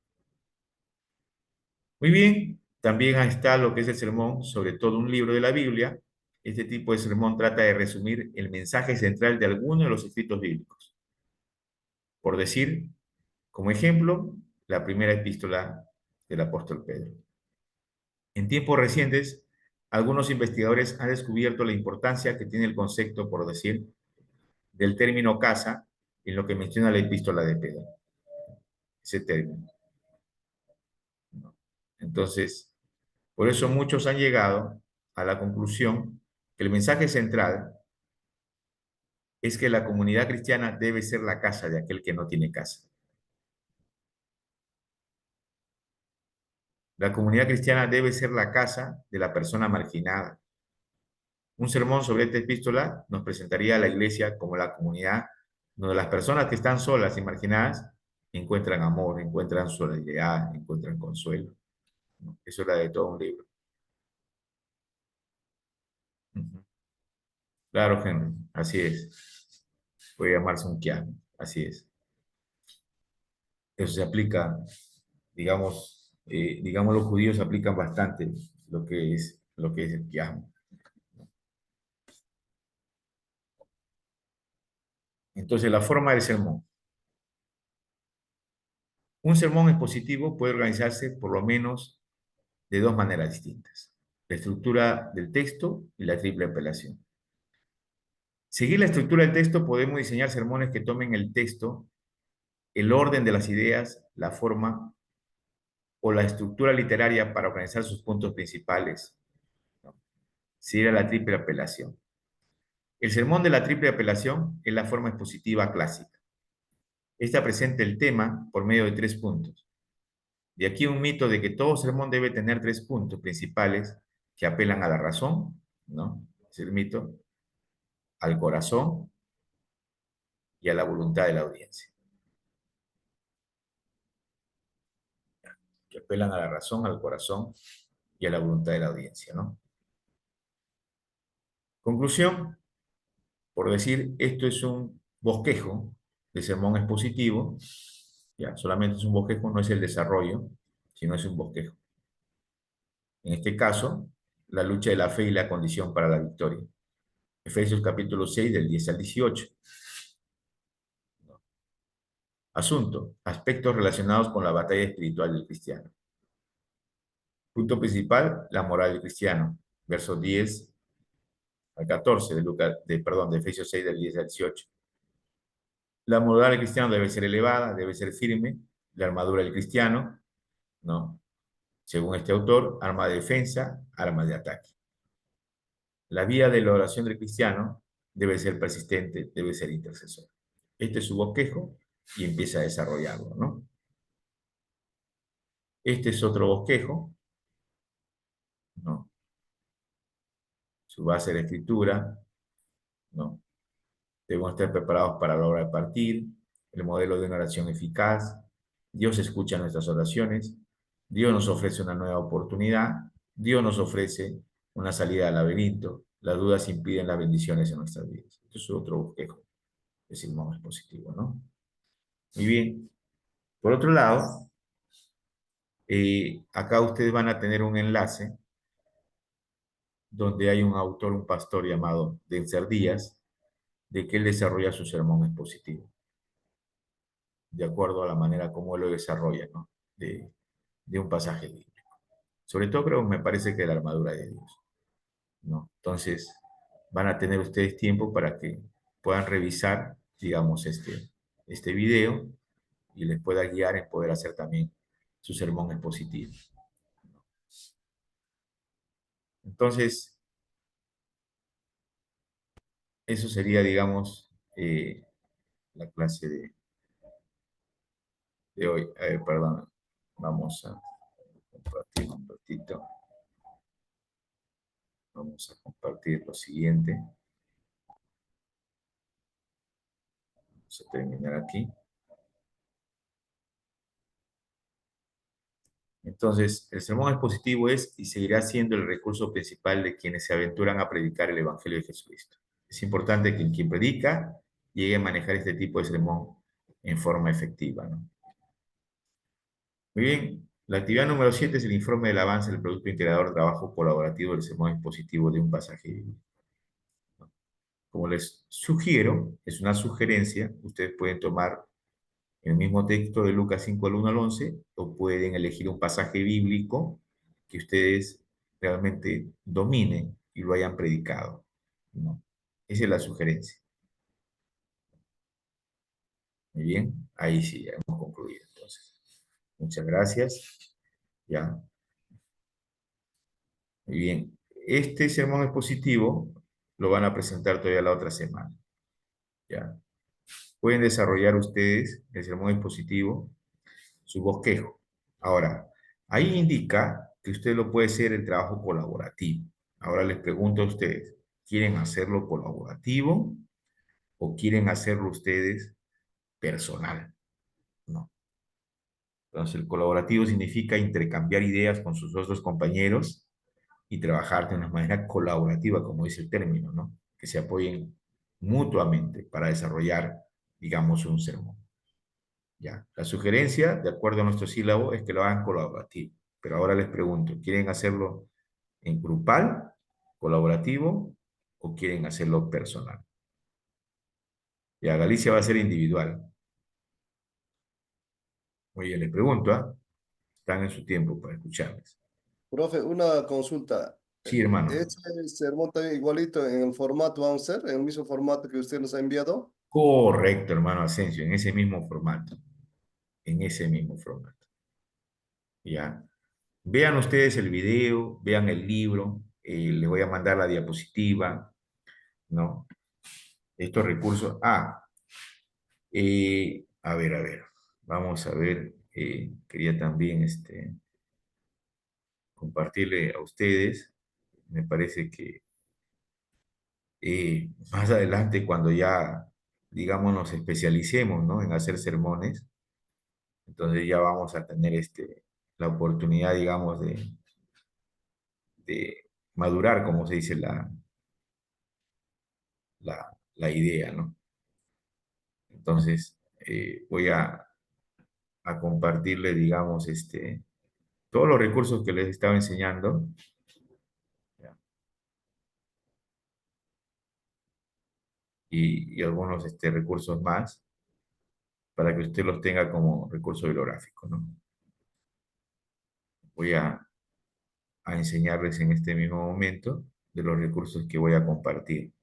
Muy bien, también está lo que es el sermón sobre todo un libro de la Biblia. Este tipo de sermón trata de resumir el mensaje central de alguno de los escritos bíblicos. Por decir, como ejemplo, la primera epístola del apóstol Pedro. En tiempos recientes, algunos investigadores han descubierto la importancia que tiene el concepto, por decir, del término casa en lo que menciona la epístola de Pedro. Ese término, ¿no? Entonces, por eso muchos han llegado a la conclusión que el mensaje central es que la comunidad cristiana debe ser la casa de aquel que no tiene casa. La comunidad cristiana debe ser la casa de la persona marginada. Un sermón sobre esta epístola nos presentaría a la iglesia como la comunidad donde las personas que están solas y marginadas encuentran amor, encuentran solidaridad, encuentran consuelo. Eso era de todo un libro. Claro, Henry, así es. Puede llamarse un kian, así es. Eso se aplica digamos, los judíos aplican bastante lo que es el quiasmo. Entonces, la forma del sermón. Un sermón expositivo puede organizarse por lo menos de dos maneras distintas: la estructura del texto y la triple apelación. Seguir la estructura del texto, podemos diseñar sermones que tomen el texto, el orden de las ideas, la forma o la estructura literaria para organizar sus puntos principales, ¿no? Sería la triple apelación. El sermón de la triple apelación es la forma expositiva clásica. Esta presenta el tema por medio de 3 puntos. De aquí un mito de que todo sermón debe tener 3 puntos principales que apelan a la razón, ¿no? Es el mito, al corazón y a la voluntad de la audiencia. Que apelan a la razón, al corazón y a la voluntad de la audiencia, ¿no? Conclusión, por decir, esto es un bosquejo de sermón expositivo, ya, solamente es un bosquejo, no es el desarrollo, sino es un bosquejo. En este caso, la lucha de la fe y la condición para la victoria. Efesios capítulo 6, del 10 al 18. Asunto, aspectos relacionados con la batalla espiritual del cristiano. Punto principal, la moral del cristiano. Versos 10 al 14 de Efesios 6, del 10 al 18. La moral del cristiano debe ser elevada, debe ser firme. La armadura del cristiano, ¿no? Según este autor, arma de defensa, arma de ataque. La vía de la oración del cristiano debe ser persistente, debe ser intercesor. Este es su bosquejo y empieza a desarrollarlo, ¿no? Este es otro bosquejo, ¿no? Su base de la escritura, ¿no? Debemos estar preparados para la hora de partir, el modelo de una oración eficaz. Dios escucha nuestras oraciones, Dios nos ofrece una nueva oportunidad, Dios nos ofrece una salida al laberinto, las dudas impiden las bendiciones en nuestras vidas. Esto es otro bosquejo de sermón expositivo, ¿no? Muy bien. Por otro lado, acá ustedes van a tener un enlace donde hay un autor, un pastor llamado Denzer Díaz, de que él desarrolla su sermón expositivo, de acuerdo a la manera como él lo desarrolla, ¿no? De un pasaje bíblico. Sobre todo creo, me parece que de la armadura de Dios, ¿no? Entonces, van a tener ustedes tiempo para que puedan revisar, digamos, este video y les pueda guiar en poder hacer también su sermón expositivo. Entonces, eso sería, digamos, la clase de hoy. Perdón, vamos a compartir un ratito. Vamos a compartir lo siguiente. Vamos a terminar aquí. Entonces, el sermón expositivo es y seguirá siendo el recurso principal de quienes se aventuran a predicar el Evangelio de Jesucristo. Es importante que quien predica llegue a manejar este tipo de sermón en forma efectiva, ¿no? Muy bien, la actividad número 7 es el informe del avance del producto integrador de trabajo colaborativo del sermón expositivo de un pasaje bíblico. Como les sugiero, es una sugerencia, ustedes pueden tomar el mismo texto de Lucas 5 al 1 al 11, o pueden elegir un pasaje bíblico que ustedes realmente dominen y lo hayan predicado, ¿no? Esa es la sugerencia. Muy bien, ahí sí, ya hemos concluido entonces. Muchas gracias. Ya. Muy bien. Este sermón expositivo lo van a presentar todavía la otra semana. Ya. Pueden desarrollar ustedes el sermón expositivo, su bosquejo. Ahora, ahí indica que usted lo puede hacer el trabajo colaborativo. Ahora les pregunto a ustedes, ¿quieren hacerlo colaborativo o quieren hacerlo ustedes personal? No. Entonces, el colaborativo significa intercambiar ideas con sus otros compañeros y trabajar de una manera colaborativa, como dice el término, ¿no? Que se apoyen mutuamente para desarrollar, digamos, un sermón. Ya. La sugerencia, de acuerdo a nuestro sílabo, es que lo hagan colaborativo. Pero ahora les pregunto, ¿quieren hacerlo en grupal, colaborativo, o quieren hacerlo personal? Ya, Galicia va a ser individual. Muy bien, les pregunto, ¿ah? Están en su tiempo para escucharles. Profe, una consulta. Sí, hermano. ¿Ese sermón también igualito en el formato vamos a ser, en el mismo formato que usted nos ha enviado? Correcto, hermano Asensio, en ese mismo formato. En ese mismo formato. Ya. Vean ustedes el video, vean el libro, les voy a mandar la diapositiva, ¿no? Estos recursos. A ver, vamos a ver, quería también compartirle a ustedes, me parece que más adelante cuando ya, digamos, nos especialicemos, ¿no? En hacer sermones, entonces ya vamos a tener la oportunidad, digamos, de madurar, como se dice, la idea, ¿no? Entonces, voy a compartirle, digamos, todos los recursos que les estaba enseñando, ¿ya? Y algunos recursos más para que usted los tenga como recurso bibliográfico, ¿no? Voy a enseñarles en este mismo momento de los recursos que voy a compartir,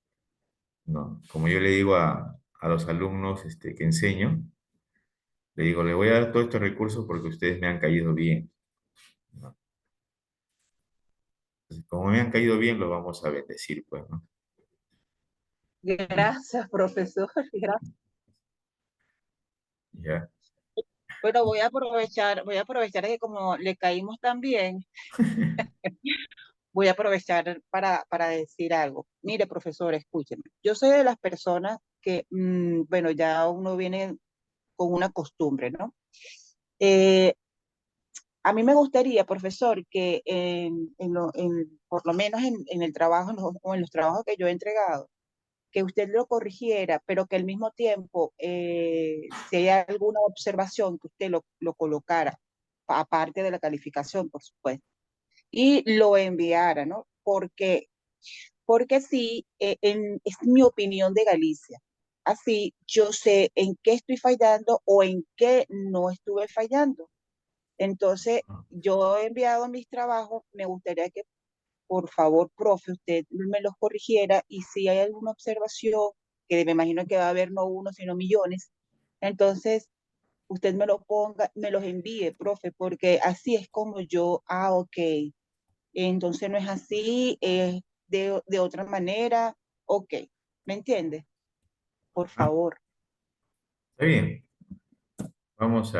¿no? Como yo le digo a los alumnos que enseño, le digo, le voy a dar todos estos recursos porque ustedes me han caído bien, ¿no? Entonces, como me han caído bien, los vamos a bendecir, pues, ¿no? Gracias, profesor. Gracias. Ya. Bueno, voy a aprovechar que como le caímos tan bien, voy a aprovechar para decir algo. Mire, profesor, escúcheme. Yo soy de las personas que, bueno, ya uno viene con una costumbre, ¿no? Eh, a mí me gustaría, profesor, que por lo menos en el trabajo o en los trabajos que yo he entregado, que usted lo corrigiera, pero que al mismo tiempo, si hay alguna observación, que usted lo colocara, aparte de la calificación, por supuesto, y lo enviara, ¿no? Porque sí, es mi opinión de Galicia. Así yo sé en qué estoy fallando o en qué no estuve fallando. Entonces, yo he enviado mis trabajos, me gustaría que, por favor, profe, usted me los corrigiera y si hay alguna observación, que me imagino que va a haber no uno, sino millones, entonces usted me lo ponga, me los envíe, profe, porque así es como yo, ok, entonces no es así, es de otra manera, ok, ¿me entiende? Por Ah, favor. está bien. Vamos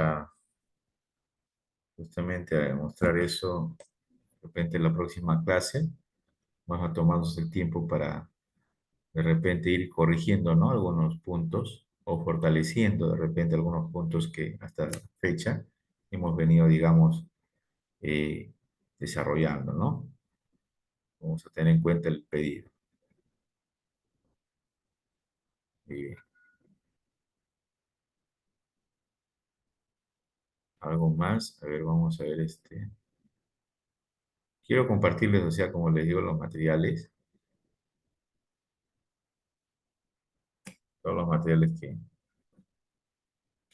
justamente a demostrar eso de repente en la próxima clase. Vamos a tomarnos el tiempo para de repente ir corrigiendo, ¿no? Algunos puntos o fortaleciendo de repente algunos puntos que hasta la fecha hemos venido, digamos, eh, desarrollando, ¿no? Vamos a tener en cuenta el pedido. Muy bien. Algo más. A ver, vamos a ver Quiero compartirles, o sea, como les digo, los materiales. Todos los materiales que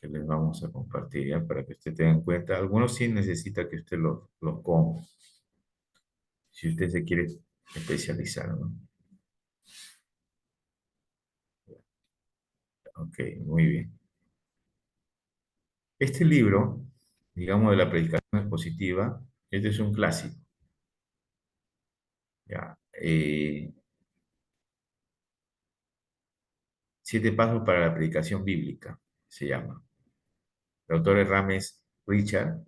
les vamos a compartir, ¿ya? Para que usted tenga en cuenta. Algunos sí necesita que usted los compre, si usted se quiere especializar, ¿no? Ok, muy bien. Este libro, digamos, de la predicación expositiva, este es un clásico, ¿ya? 7 pasos para la predicación bíblica, se llama. El autor es Rames Richard.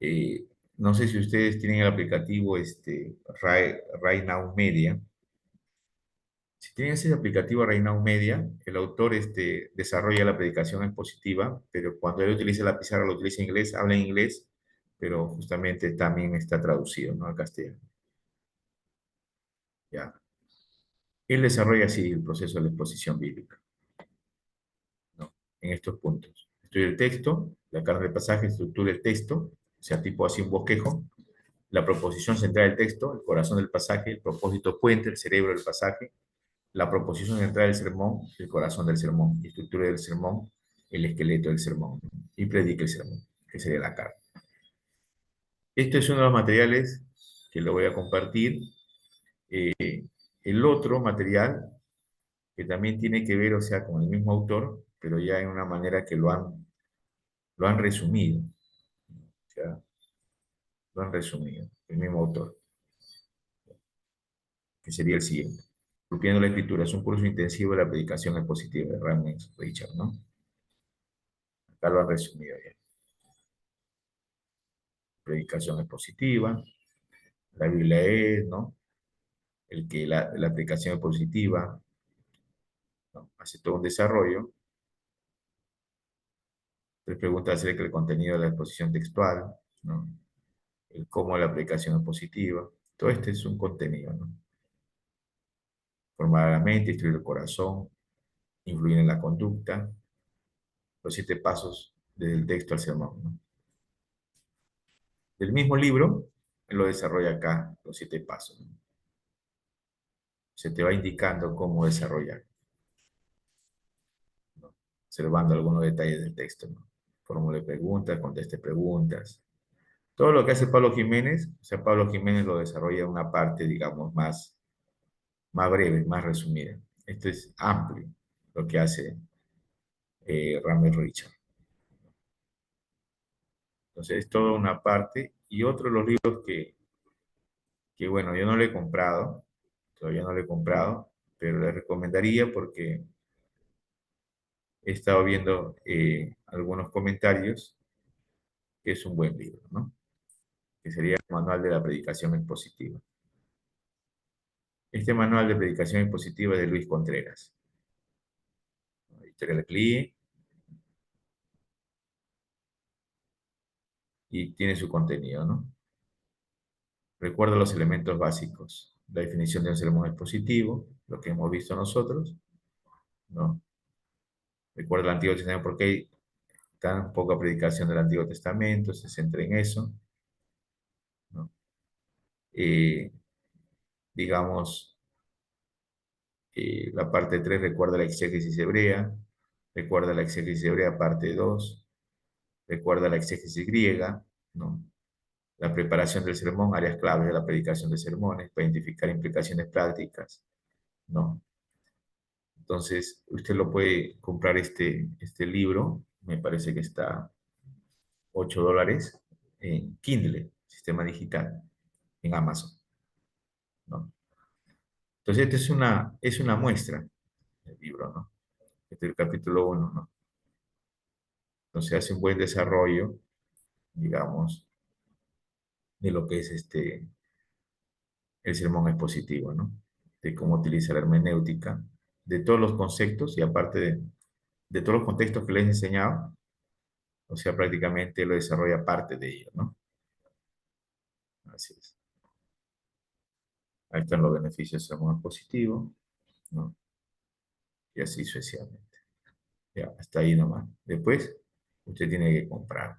Eh, no sé si ustedes tienen el aplicativo Right Now Media. Si tienen ese aplicativo Right Now Media, el autor desarrolla la predicación expositiva, pero cuando él utiliza la pizarra, lo utiliza en inglés, habla en inglés, pero justamente también está traducido, ¿no? Al castellano. Ya. Él desarrolla así el proceso de la exposición bíblica, ¿no? En estos puntos estudia el texto, la carga del pasaje estructura el texto, o sea, tipo así un bosquejo, la proposición central del texto, el corazón del pasaje, el propósito puente, el cerebro del pasaje, la proposición central del sermón, el corazón del sermón, la estructura del sermón, el esqueleto del sermón, y predica el sermón, que sería la carga. Este es uno de los materiales que lo voy a compartir. El otro material, que también tiene que ver, o sea, con el mismo autor, pero ya en una manera que lo han resumido. O sea, lo han resumido, el mismo autor, que sería el siguiente. Esculpiendo la Escritura, es un curso intensivo de la predicación expositiva de Ramnes Richard, ¿no? Acá lo han resumido ya. Predicación expositiva, la Biblia es, ¿no? El que la predicación expositiva, ¿no? Hace todo un desarrollo. 3 preguntas acerca del contenido de la exposición textual, ¿no? El cómo la predicación expositiva. Todo este es un contenido, ¿no? Formar la mente, instruir el corazón, influir en la conducta, los 7 pasos desde el texto al sermón, ¿no? Del mismo libro, él lo desarrolla acá, los 7 pasos, ¿no? Se te va indicando cómo desarrollar, ¿no? Observando algunos detalles del texto, ¿no? Formule preguntas, conteste preguntas. Todo lo que hace Pablo Jiménez, o sea, Pablo Jiménez lo desarrolla en una parte, digamos, más breve, más resumida. Esto es amplio, lo que hace Ramel Richard. Entonces, es toda una parte. Y otro de los libros que, bueno, yo no lo he comprado, todavía no lo he comprado, pero le recomendaría porque he estado viendo algunos comentarios, que es un buen libro, ¿no? Que sería el Manual de la Predicación Expositiva. Este manual de predicación expositiva es de Luis Contreras. Editorial CLIE. Y tiene su contenido, ¿no? Recuerda los elementos básicos. La definición de un sermón expositivo, lo que hemos visto nosotros, ¿no? Recuerda el Antiguo Testamento, porque hay tan poca predicación del Antiguo Testamento, se centra en eso, ¿no? Digamos, la parte 3 recuerda la exégesis hebrea, recuerda la exégesis hebrea parte 2, recuerda la exégesis griega, ¿no? La preparación del sermón, áreas claves de la predicación de sermones, para identificar implicaciones prácticas, ¿no? Entonces, usted lo puede comprar este libro, me parece que está $8 en Kindle, sistema digital, en Amazon, ¿no? Entonces, esta es una muestra del libro, ¿no? Este es el capítulo 1, ¿no? Entonces, hace un buen desarrollo, digamos, de lo que es el sermón expositivo, ¿no? De cómo utilizar la hermenéutica, de todos los conceptos y aparte de todos los contextos que les he enseñado, o sea, prácticamente lo desarrolla parte de ello, ¿no? Así es. Ahí están los beneficios del sermón expositivo, ¿no? Y así sucesivamente. Ya, hasta ahí nomás. Después, usted tiene que comprar.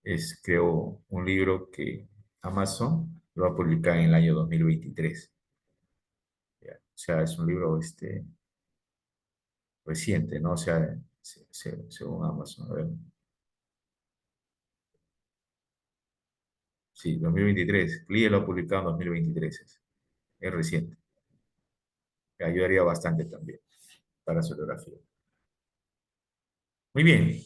Es, creo, un libro que Amazon lo va a publicar en el año 2023. Ya, o sea, es un libro reciente, ¿no? O sea, según Amazon. A ver. Sí, 2023. CLIE lo ha publicado en 2023. Es reciente. Me ayudaría bastante también para su biografía. Muy bien.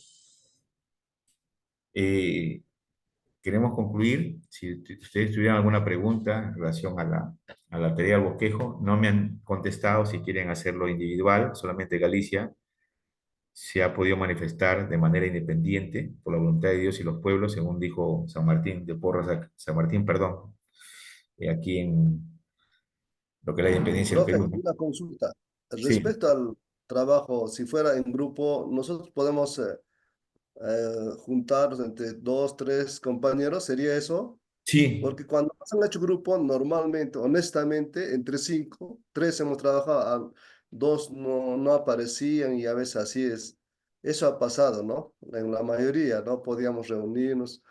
Queremos concluir. Si ustedes tuvieran alguna pregunta en relación a la teoría del bosquejo, no me han contestado. Si quieren hacerlo individual, solamente Galicia se ha podido manifestar de manera independiente por la voluntad de Dios y los pueblos, según dijo San Martín de Porras, San Martín, perdón, aquí en lo que es la independencia del Profe, Perú, ¿no? una consulta. Sí, Respecto al trabajo, si fuera en grupo, nosotros podemos juntarnos entre 2, 3 compañeros, ¿sería eso? sí, Porque cuando han hecho grupo, normalmente, honestamente, entre 5, 3 hemos trabajado, 2 no aparecían y a veces así es. eso ha pasado, ¿no? En la mayoría, ¿no? Podíamos reunirnos,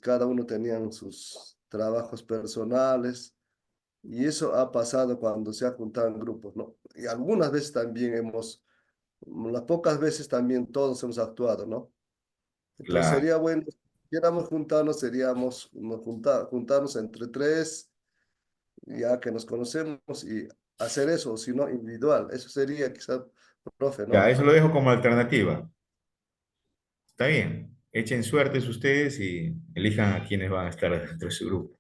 cada uno tenían sus trabajos personales. Y eso ha pasado cuando se ha juntado en grupos, ¿no? Y algunas veces también las pocas veces también todos hemos actuado, ¿no? Entonces Claro. sería bueno, si quisiéramos juntarnos, juntarnos entre tres, ya que nos conocemos, y hacer eso, o si no, individual. Eso sería quizá, profe, Ya, ¿no? eso lo dejo como alternativa. Está bien. Echen suertes ustedes y elijan a quienes van a estar dentro de su grupo.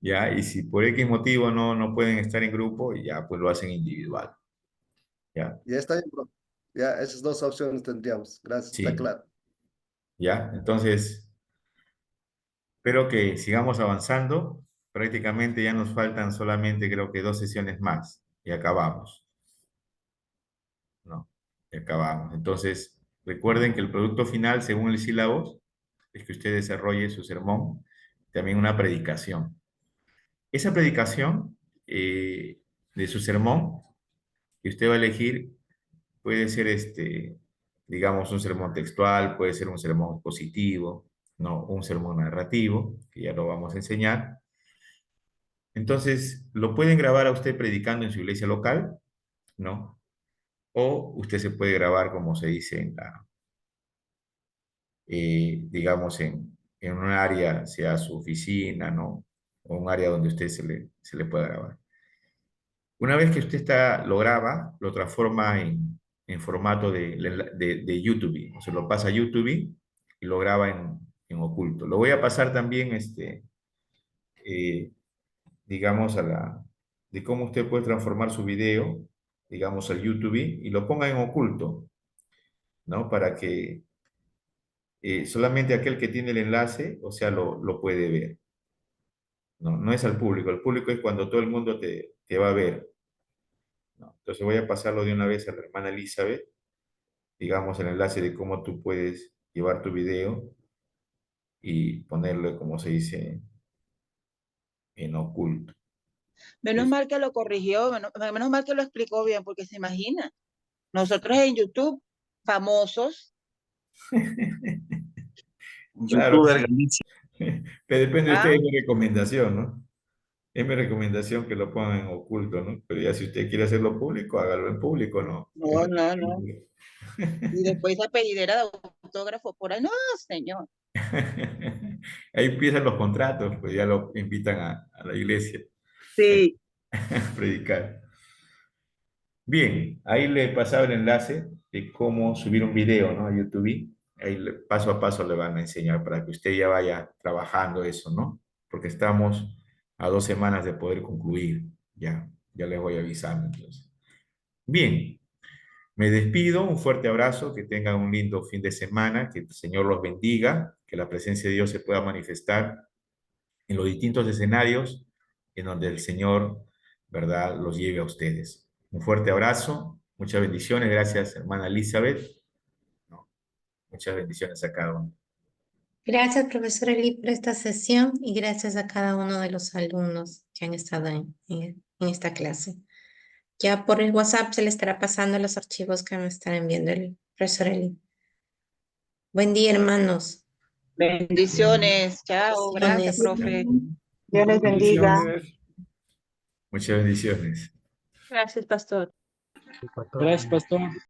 Ya, y si por X motivo no pueden estar en grupo, ya pues lo hacen individual. Ya, Ya está bien, profe. Ya, esas dos opciones tendríamos. Gracias, está sí, claro. ya. Entonces, espero que sigamos avanzando. Prácticamente ya nos faltan solamente creo que 2 sesiones más y acabamos. ¿No? Y acabamos. Entonces, recuerden que el producto final, según el sílabus, es que usted desarrolle su sermón, también una predicación. Esa predicación de su sermón que usted va a elegir puede ser digamos, un sermón textual, puede ser un sermón positivo, ¿no? Un sermón narrativo, que ya lo vamos a enseñar. Entonces, lo pueden grabar a usted predicando en su iglesia local, ¿no? O usted se puede grabar, como se dice, digamos, en un área, sea su oficina, ¿no? O un área donde usted se le pueda grabar. Una vez que usted lo graba, lo transforma en formato de YouTube, o sea, lo pasa a YouTube y lo graba en oculto. Lo voy a pasar también, eh, digamos, de cómo usted puede transformar su video, digamos, al YouTube y lo ponga en oculto, ¿no? Para que solamente aquel que tiene el enlace, o sea, lo puede ver. No, no es al público, el público es cuando todo el mundo te va a ver, ¿no? Entonces voy a pasarlo de una vez a la hermana Elizabeth, digamos, el enlace de cómo tú puedes llevar tu video y ponerlo, como se dice, en oculto. Menos mal que lo corrigió, menos mal que lo explicó bien, porque se imagina, nosotros en YouTube, famosos, Claro, Youtuber Galicia. pero depende de ¿ah? ustedes, es mi recomendación, ¿no? Es mi recomendación que lo pongan en oculto, ¿no? Pero ya si usted quiere hacerlo público, hágalo en público, ¿no? No, no, no. Y después esa pedidera de autógrafo por ahí, no, señor. Ahí empiezan los contratos, pues ya lo invitan a la iglesia Sí, a predicar. Bien, ahí le pasaba el enlace de cómo subir un video, ¿no? A YouTube. Ahí paso a paso le van a enseñar para que usted ya vaya trabajando eso, ¿no? Porque estamos a 2 semanas de poder concluir. Ya les voy avisando entonces. Bien, me despido, un fuerte abrazo, que tengan un lindo fin de semana, que el Señor los bendiga, que la presencia de Dios se pueda manifestar en los distintos escenarios en donde el Señor, ¿verdad?, los lleve a ustedes. Un fuerte abrazo, muchas bendiciones, gracias hermana Elizabeth. No, muchas bendiciones a cada uno. Gracias, profesor Eli, por esta sesión y gracias a cada uno de los alumnos que han estado en esta clase. Ya por el WhatsApp se le estará pasando los archivos que me estará enviando el profesor Eli. Buen día, hermanos. bendiciones, chao, gracias, Bendiciones. profe. Dios les bendiga. Bendiciones. Muchas bendiciones. Gracias, pastor. Sí, pastor. Gracias, pastor.